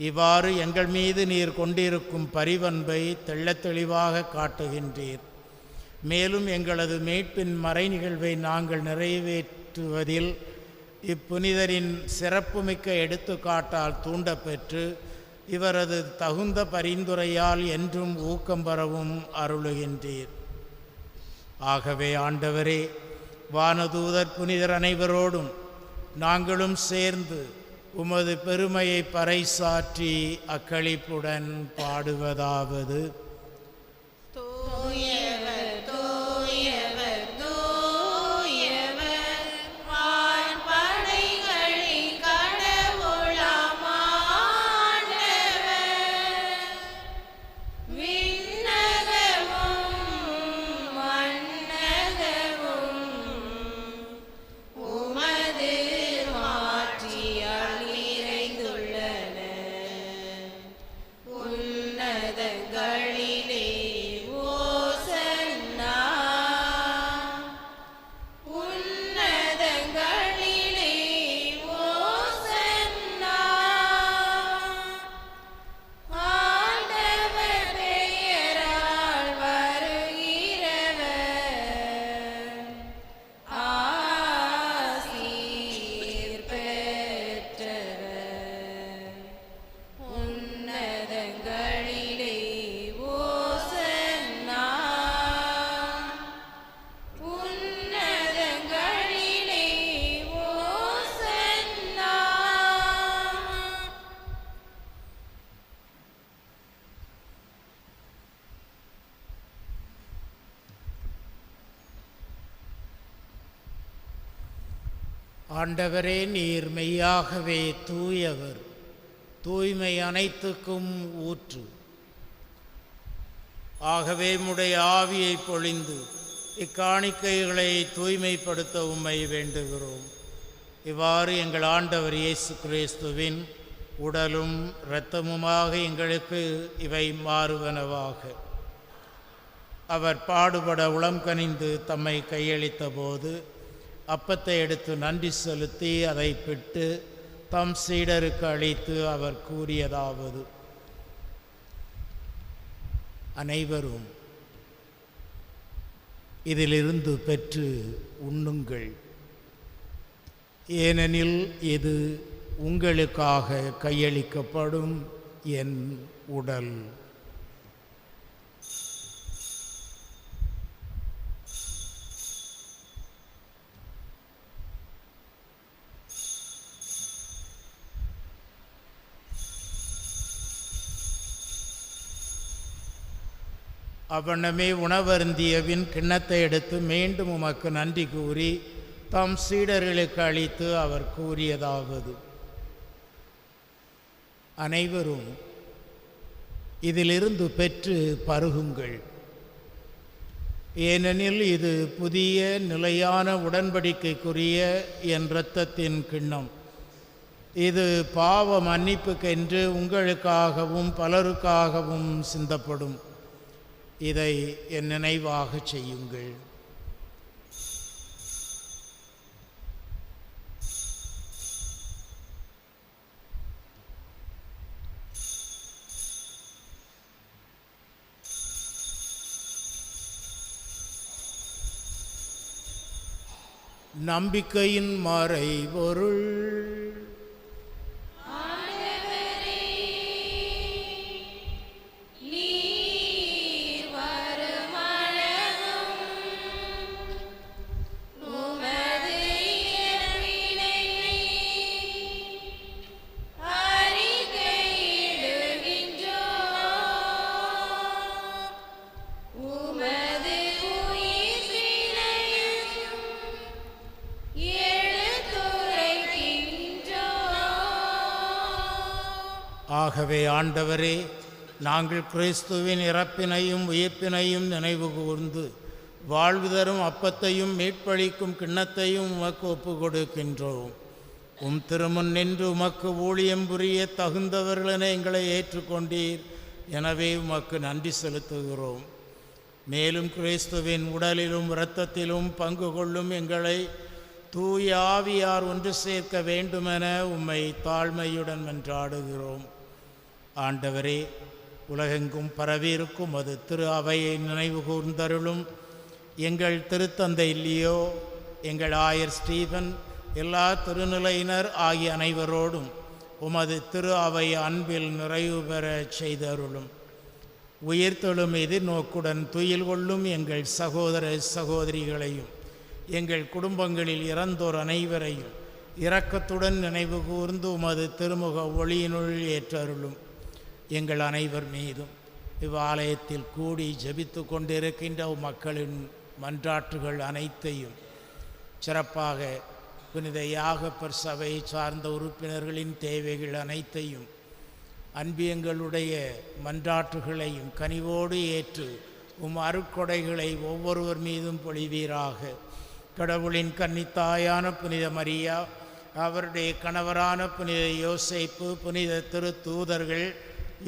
இவ்வாறு எங்கள் மீது நீர் கொண்டிருக்கும் பரிவன்பை தெள்ளத் தெளிவாக காட்டுகின்றீர். மேலும் எங்களது மீட்பின் மறை நிகழ்வை நாங்கள் நிறைவேற்றுவதில் இப்புனிதரின் சிறப்புமிக்க எடுத்துக்காட்டால் தூண்டப்பெற்று இவரது தகுந்த பரிந்துரையால் என்றும் ஊக்கம் பெறவும் அருளுகின்றீர். ஆகவே ஆண்டவரே, வானதூதர் புனிதர் அனைவரோடும் நாங்களும் சேர்ந்து உமது பெருமையை பறைசாற்றி அக்களிப்புடன் பாடுவதாவது: ஆண்டவரே, நீர் மெய்யாகவே தூயவர், தூய்மை அனைத்துக்கும் ஊற்று. ஆகவே உம்முடைய ஆவியை பொழிந்து இக்காணிக்கைகளை தூய்மைப்படுத்த உம்மை வேண்டுகிறோம். இவ்வாறு எங்கள் ஆண்டவர் இயேசு கிறிஸ்துவின் உடலும் இரத்தமுமாக எங்களுக்கு இவை மாறுவனவாக. அவர் பாடுபட உளம் கனிந்து தம்மை கையளித்த போது அப்பத்தை எடுத்து நன்றி செலுத்தி அதை பிட்டு தம் சீடருக்கு அளித்து அவர் கூறியதாவது: அனைவரும் இதிலிருந்து பெற்று உண்ணுங்கள். ஏனெனில் இது உங்களுக்காக கையளிக்கப்படும் என் உடல். அவ்வண்ணமே உணவருந்தியவின் கிண்ணத்தை எடுத்து மீண்டும் உமக்கு நன்றி கூறி தம் சீடர்களுக்கு அளித்து அவர் கூறியதாவது: அனைவரும் இதிலிருந்து பெற்று பருகுங்கள். ஏனெனில் இது புதிய நிலையான உடன்படிக்கைக்குரிய என் இரத்தத்தின் கிண்ணம். இது பாவ மன்னிப்புக்கென்று உங்களுக்காகவும் பலருக்காகவும் சிந்தப்படும். இதை என் நினைவாக செய்யுங்கள். நம்பிக்கையின் மறைபொருள். ஆகவே ஆண்டவரே, நாங்கள் கிறிஸ்துவின் இறப்பினையும் உயிர்ப்பினையும் நினைவு கூர்ந்து வாழ்வு தரும் அப்பத்தையும் மீட்பளிக்கும் கிண்ணத்தையும் உமக்கு ஒப்பு கொடுக்கின்றோம். உம் திருமுன் நின்று உமக்கு ஊழியம் புரிய தகுந்தவர்களென எங்களை ஏற்றுக்கொண்டீர். எனவே உமக்கு நன்றி செலுத்துகிறோம். மேலும் கிறிஸ்துவின் உடலிலும் இரத்தத்திலும் பங்கு கொள்ளும் எங்களை தூய ஆவியார் ஒன்று சேர்க்க வேண்டுமென உம்மை தாழ்மையுடன் மன்றாடுகிறோம். ஆண்டவரே, உலகெங்கும் பரவியிருக்கும் அது திரு அவையை நினைவு கூர்ந்தருளும். எங்கள் திருத்தந்தை லியோ, எங்கள் ஆயர் ஸ்டீபன், எல்லா திருநிலையினர் ஆகிய அனைவரோடும் உமது திரு அவை அன்பில் நிறைவு பெற செய்தருளும். உயிர்த்தெழும் எதிர்நோக்குடன் துயில் கொள்ளும் எங்கள் சகோதர சகோதரிகளையும் எங்கள் குடும்பங்களில் இறந்தோர் அனைவரையும் இரக்கத்துடன் நினைவு கூர்ந்து உமது திருமுக ஒளியினுள் ஏற்றருளும். எங்கள் அனைவர் மீதும் இவ்வாலயத்தில் கூடி ஜெபித்து கொண்டிருக்கின்ற மக்களின் மன்றாட்டுகள் அனைத்தையும், சிறப்பாக புனித யாகப்பர் சபை சார்ந்த உறுப்பினர்களின் தேவைகள் அனைத்தையும், அன்பியங்களுடைய மன்றாட்டுகளையும் கனிவோடு ஏற்று உம் அருட்கொடைகளை ஒவ்வொருவர் மீதும் பொழிவீராக. கடவுளின் கன்னித்தாயான புனித மரியா, அவருடைய கணவரான புனித யோசேப்பு, புனித திரு தூதர்கள்,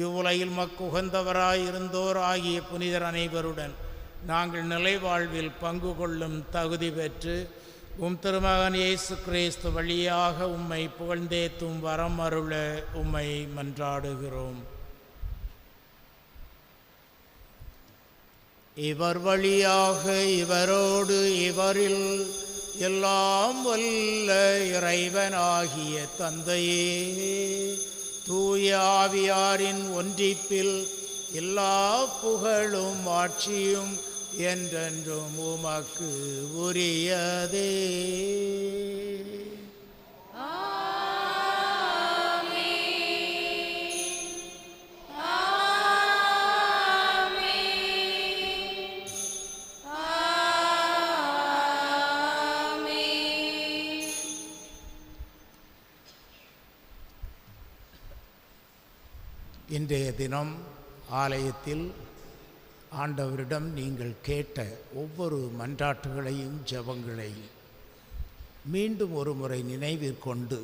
இவ்வுலகில் உகந்தவராயிருந்தோர் ஆகிய புனிதர் அனைவருடன் நாங்கள் நிலைவாழ்வில் பங்கு கொள்ளும் தகுதி பெற்று உம் திருமகன் இயேசு கிறிஸ்து வழியாக உம்மை புகழ்ந்தேத்தும் வரம் அருள உம்மை மன்றாடுகிறோம். இவர் வழியாக இவரோடு இவரில் எல்லாம் வல்ல இறைவனாகிய தந்தையே, தூய ஆவியாரின் ஒன்றிப்பில் எல்லா புகழும் ஆட்சியும் என்றென்றும் உமக்கு உரியதே. இன்றைய தினம் ஆலயத்தில் ஆண்டவரிடம் நீங்கள் கேட்ட ஒவ்வொரு மன்றாட்டுகளையும் ஜெபங்களையும் மீண்டும் ஒரு முறை நினைவிற்கொண்டு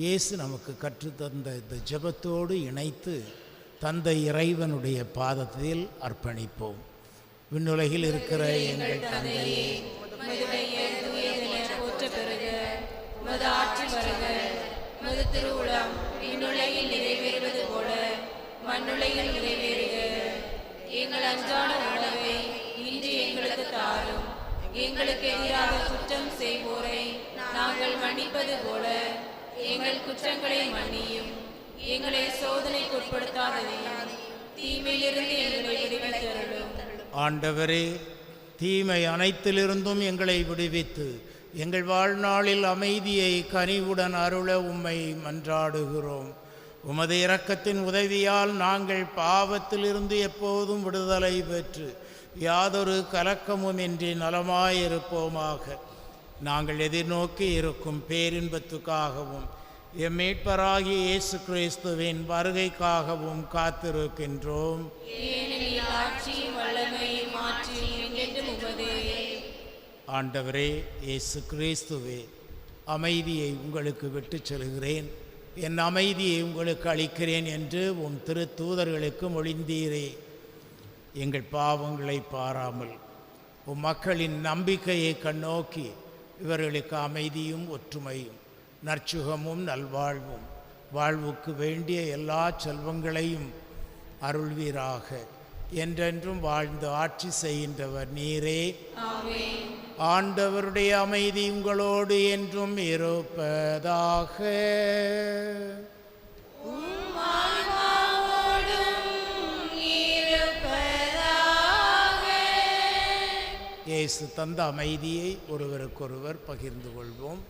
இயேசு நமக்கு கற்றுத்தந்த இந்த ஜெபத்தோடு இணைத்து தந்தை இறைவனுடைய பாதத்தில் அர்ப்பணிப்போம். விண்ணுலகில் இருக்கிற எங்கள் தந்தையே, திருவுளம் விண்ணுலகில் நிறைவேறுவது போல மண்ணுலகில் நிறைவேறுக. எங்கள் அன்றாட உணவை இன்று எங்களுக்கு தாரும். எங்களுக்கு எதிராக குற்றம் செய்வோரை நாங்கள் மன்னிப்பது போல எங்கள் குற்றங்களை மன்னியும். எங்களை சோதனைக்குட்படுத்தாததையும் தீமையிலிருந்து எங்களை விடுவித்தருளும். ஆண்டவரே, தீமை அனைத்திலிருந்தும் எங்களை விடுவித்து எங்கள் வாழ்நாளில் அமைதியை கனிவுடன் அருள உம்மை மன்றாடுகிறோம். உமது இரக்கத்தின் உதவியால் நாங்கள் பாவத்திலிருந்து எப்போதும் விடுதலை பெற்று யாதொரு கலக்கமுமின்றி நலமாயிருப்போமாக. நாங்கள் எதிர்நோக்கி இருக்கும் பேரின்பத்துக்காகவும் எம் மீட்பராகிய இயேசு கிறிஸ்துவின் வருகைக்காகவும் காத்திருக்கின்றோம். ஆண்டவரே இயேசு கிறிஸ்துவே, அமைதியை உங்களுக்கு விட்டுச் செல்கிறேன், என் அமைதியை உங்களுக்கு அளிக்கிறேன் என்று உம் திருத்தூதர்களுக்கு மொழிந்தீரே. எங்கள் பாவங்களை பாராமல் உம் மக்களின் நம்பிக்கையை கண்ணோக்கி இவர்களுக்கு அமைதியும் ஒற்றுமையும் நற்சுகமும் நல்வாழ்வும் வாழ்வுக்கு வேண்டிய எல்லா செல்வங்களையும் அருள்வீராக. என்றென்றும் வாழ்ந்து ஆட்சி செய்கின்றவர் நீரே. ஆண்டவருடைய அமைதி உங்களோடு என்றும் இருப்பதாக. இயேசு தந்த அமைதியை ஒருவருக்கொருவர் பகிர்ந்து கொள்வோம்.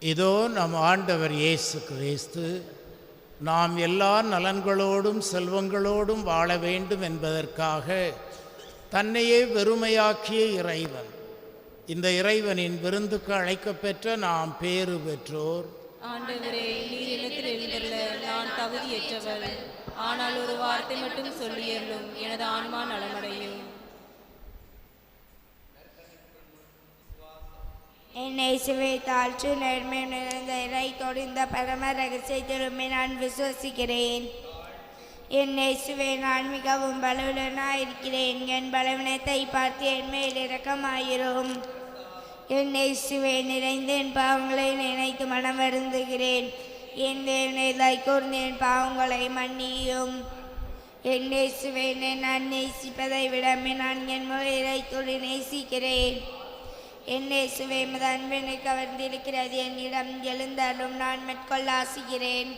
இதோ நம் ஆண்டவர் இயேசு கிறிஸ்து நாம் எல்லா நலன்களோடும் செல்வங்களோடும் வாழ வேண்டும் என்பதற்காக தன்னையே வெறுமையாக்கிய இறைவன். இந்த இறைவனின் விருந்துக்கு அழைக்கப்பெற்ற நாம் பேறு பெற்றோர். ஆண்டவரே, நீர் என்னிடத்தில் எழுந்தருள நான் தகுதியற்றவர். ஆனால் ஒரு வார்த்தை மட்டும் சொல்லியருளும், எனது ஆன்மா நலமடையும். என்னை இயேசுவை தாழ்ச்சி நேர்மை நிறைந்த இறைத்தோடு இந்த பரம ரகசியத்திலுமே நான் விசுவசிக்கிறேன். என் இயேசுவை நான் மிகவும் பலவீனனாயிருக்கிறேன். என் பலவீனத்தை பார்த்து என் மேல் இரக்கமாயிரும். என் இயேசுவை நிறைந்த என் பாவங்களை நினைத்து மனம் வருந்துகிறேன். என் தேவனை கூர்ந்து என் பாவங்களை மன்னியும். என் இயேசுவை நான் நேசிப்பதை விட நான் என் முறை இறைத்தோடு நேசிக்கிறேன். என் இயேசுவே, உமது அன்பினை கவர்ந்திருக்கிறது. என்னிடம் எழுந்தாலும் நான் மேற்கொள்ள ஆசிக்கிறேன்.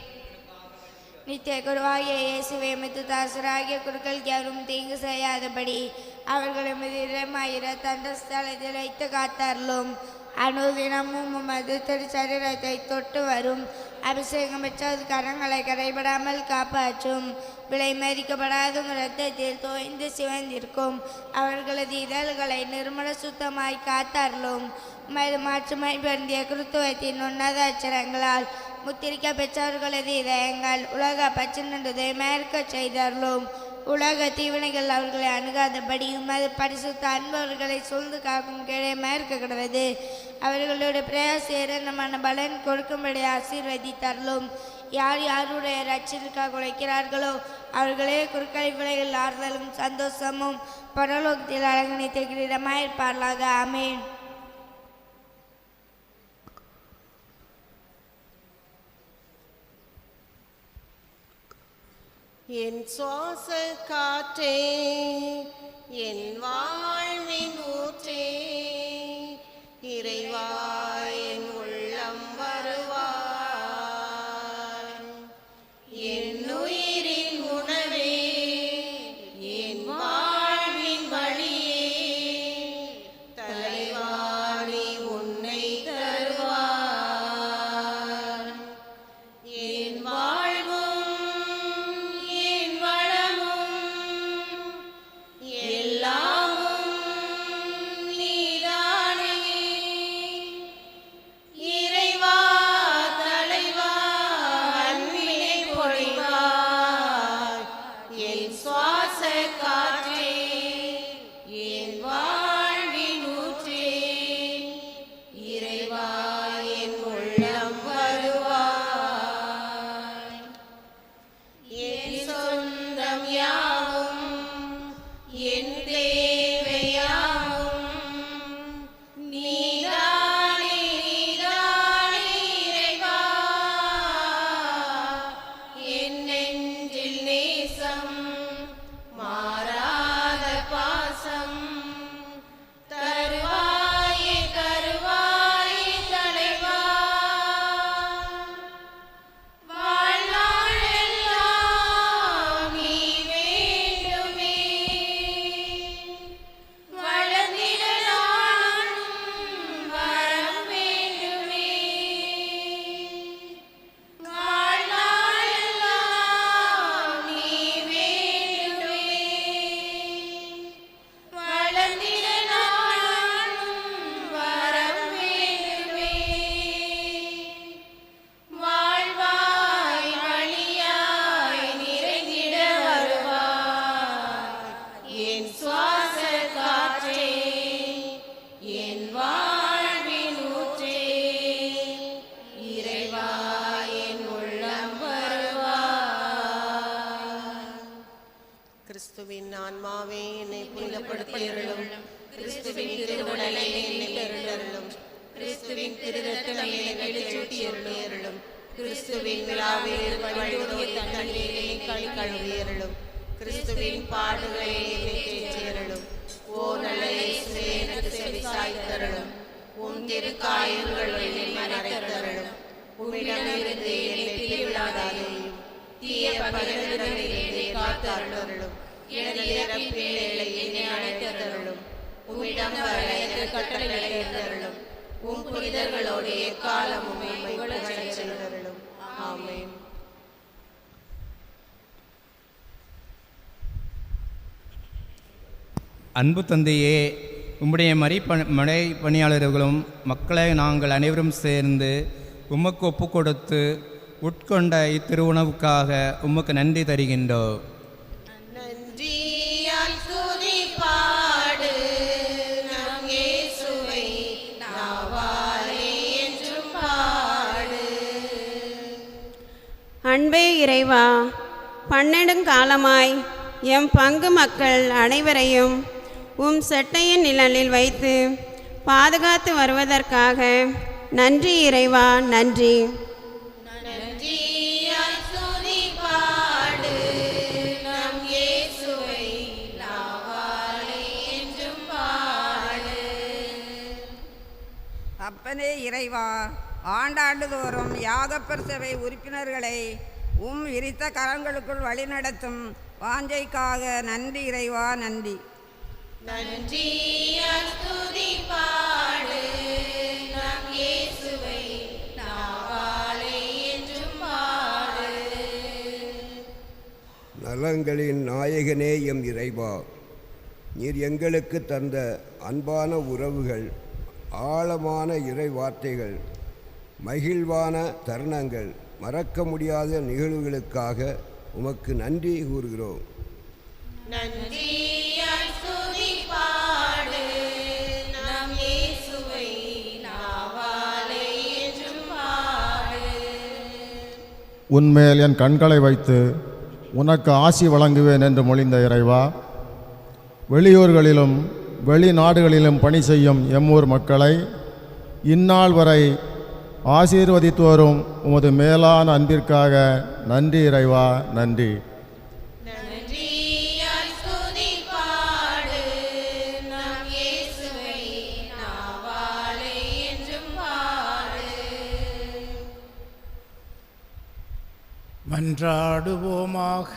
நித்திய குருவாகிய இயேசுவே, உமது தாசராகிய குருக்கள் யாரும் தீங்கு செய்யாதபடி அவர்கள் உமது இடமாயிர தந்த ஸ்தலத்தில் வைத்து காத்தார்களும். அனுதினமும் உமது திருச்சரீரத்தை தொட்டு வரும் அபிஷேகம் பெற்றது கரங்களை கரைபடாமல் காப்பாற்றும். விலை மதிக்கப்படாத இரத்தத்தில் தோய்ந்து சிவந்திருக்கும் அவர்களது இதழ்களை நிர்மல சுத்தமாய் காத்தார்களும். உமது மாற்றுமை பொருந்திய கிறித்துவத்தின் உன்னத அச்சரங்களால் முத்திரிக்க பெற்றவர்களது இதயங்கள் உலக பச்சினதை மேற்க செய்தார்களும். உலக தீவினைகள் அவர்களை அணுகாதபடி உமது பரிசுத்த அன்பவர்களை சூழ்ந்து காக்கும் கீழே மேற்க கிடவது. அவர்களுடைய பிரயாசமான பலன் கொடுக்கும்படி ஆசீர்வதித்தார்களும். யார் யாருடைய ரட்சலுக்காக உழைக்கிறார்களோ அவர்களே குறுக்களை விலைகள் ஆறுதலும் சந்தோஷமும் பரலோகத்தில் அழகணித்த கிரீடமாயிருப்பார்களாக. ஆமேன். என் சுவாச காற்றே, என் வாழ்வின் ஊற்றே, இறைவா என் உள்ளம் வருவாய். என் உயிரின் உணவே, என் வாழ்வின் வழியே, தலைவா நீ உன்னை தருவாய். என் வாழ்வும் என் வளமும் ஆன்மாவே என்னை புனிதப்படுத்தியருளும். கிறிஸ்துவின் திருவுடலை என்னை பெருளருளும். கிறிஸ்துவின் திருரத்தம் என்னை வெளிச்சூட்டியருளும். கிறிஸ்துவின் விழாவில் வழிந்தோடிய தண்ணீரை கழுவியருளும். கிறிஸ்துவின் பாடுகளை என்னை தேற்றியருளும். ஓ நல்ல இயேசுவே, எனக்கு செவிசாய்த்தருளும். உன் திருக்காயங்கள் என்னை மறைத்தருளும். உம்மிடமிருந்து என்னை பிரிவிடாதேயும். தீய பகைவரிடமிருந்து என்னை காத்தருளும். எனது இறப்பின் வேளை என்னை அழைத்தருளும். உம்மிடம் வர எனக்கு கட்டளையிட்டருளும். உம் புனிதர்களோடு எக்காலமும் உம்மை புகழச் செய்தருளும். ஆமென். அன்பு தந்தையே, உம்முடைய மறை பணியாளர்களும் மக்களை நாங்கள் அனைவரும் சேர்ந்து உமக்கு ஒப்பு கொடுத்து உட்கொண்ட இத்திருவுணவுக்காக உமக்கு நன்றி தருகின்றோம். நன்றியால் துதி பாடு நம் இயேசுவை நாவாலே என்றும் பாடு. அன்பே இறைவா, பன்னெடுங்காலமாய் எம் பங்கு மக்கள் அனைவரையும் உம் செட்டையின் நிழலில் வைத்து பாதுகாத்து வருவதற்காக நன்றி இறைவா, நன்றி. நன்றியால் துதி பாடு நம் இயேசுவை நாவாலே என்றும் பாடு. அப்பனே இறைவா, ஆண்டாண்டுதோறும் யாகப்பர் சபை உறுப்பினர்களை உம் விரித்த கரங்களுக்குள் வழிநடத்தும் வாஞ்சைக்காக நன்றி இறைவா, நன்றி. நன்றியால் துதி பாடு நம் இயேசுவை நாவாலே என்றும் பாடு. நலங்களின் நாயகனே எம் இறைவா, நீர் எங்களுக்கு தந்த அன்பான உறவுகள், ஆழமான இறை வார்த்தைகள், மகிழ்வான தருணங்கள், மறக்க முடியாத நிகழ்வுகளுக்காக உமக்கு நன்றி கூறுகிறோம். நன்றியால் துதி பாடு நம் இயேசுவை நாவாலே என்றும் பாடு. உன்மேல் என் கண்களை வைத்து உனக்கு ஆசி வழங்குவேன் என்று மொழிந்த இறைவா, வெளியூர்களிலும் வெளிநாடுகளிலும் பணி செய்யும் எம்மூர் மக்களை இந்நாள் வரை ஆசீர்வதித்து வரும் உமது மேலான அன்பிற்காக நன்றி இறைவா, நன்றி. நன்றியால் துதி பாடு நம் இயேசுவை நாவாலே என்றும் பாடு. மன்றாடுவோமாக.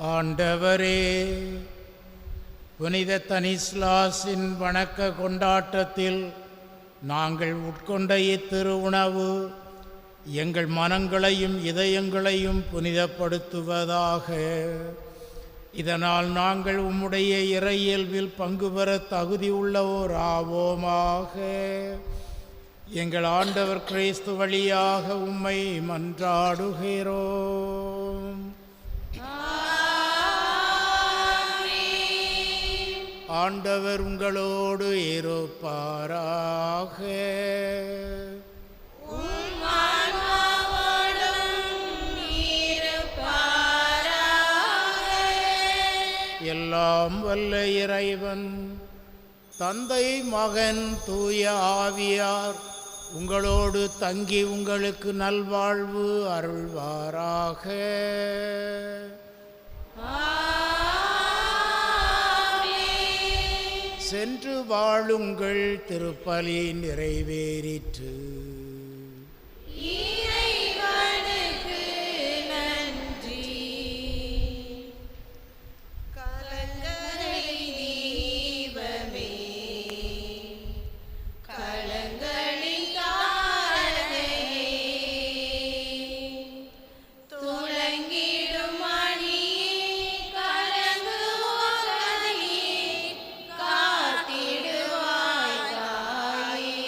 ஆண்டவரே, புனித தனிஸ்லாஸின் வணக்க கொண்டாட்டத்தில் நாங்கள் உட்கொண்ட இத்திருவுணவு எங்கள் மனங்களையும் இதயங்களையும் புனிதப்படுத்துவதாக. இதனால் நாங்கள் உம்முடைய இறையியல்பில் பங்கு பெற தகுதி உள்ளவோர் ஆவோமாக. எங்கள் ஆண்டவர் கிறிஸ்து வழியாக உம்மை மன்றாடுகிறோம். ஆண்டவர் உங்களோடு இருப்பாராக. எல்லாம் வல்ல இறைவன் தந்தை, மகன், தூய ஆவியார் உங்களோடு தங்கி உங்களுக்கு நல்வாழ்வு அருள்வாராக. சென்று வாழுங்கள், திருப்பலி நிறைவேறிற்று. இறைவனுக்கு நன்றி. கலங்கரை தீபமே, கலங்களின் தாரகையே, துலங்கிடும் மணியே, கலங்குவோர் கதையே, காத்திடுவாய் தாயே.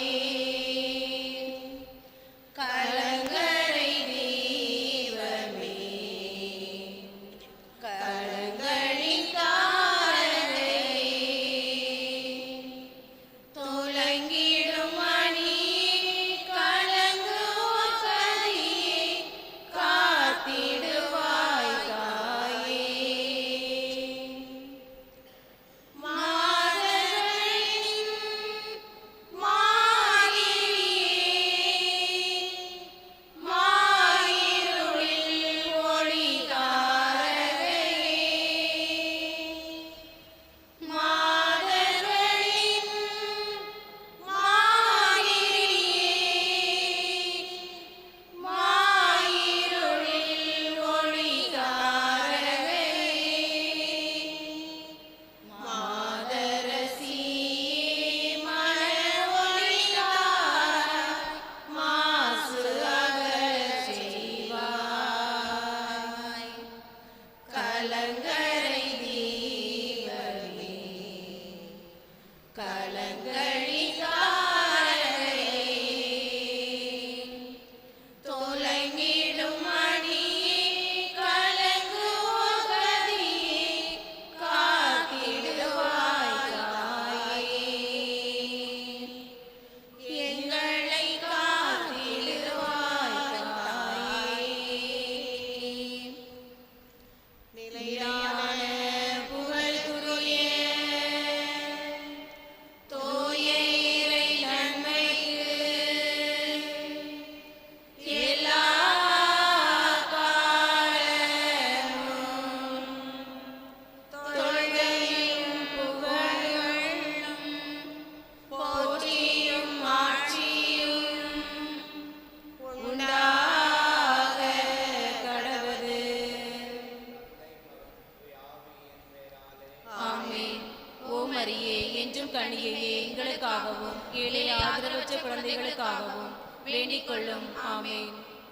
மரியே என்றும் கன்னிகையே எங்களுக்காகவும் ஏழை ஆதரவற்ற குழந்தைகளுக்காகவும் வேண்டிக் கொள்ளும். ஆமேன்.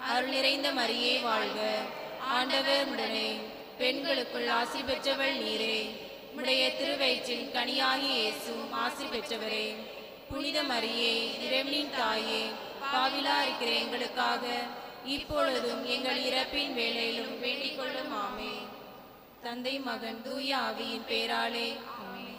அருள் நிறைந்த மரியே வாழ்க, ஆண்டவர் உடனே பெண்களுக்குள் ஆசி பெற்றவள் நீரே. உடைய திருவயிற்றின் கனியாகி இயேசுவும் ஆசி பெற்றவரே. புனித மரியே இறைவனின் தாயே, பாவிலா இருக்கிற எங்களுக்காக இப்பொழுதும் எங்கள் இறப்பின் வேளையிலும் வேண்டிக் கொள்ளும். ஆமே. தந்தை மகன் தூய ஆவியின் பேராலே. ஆமென்.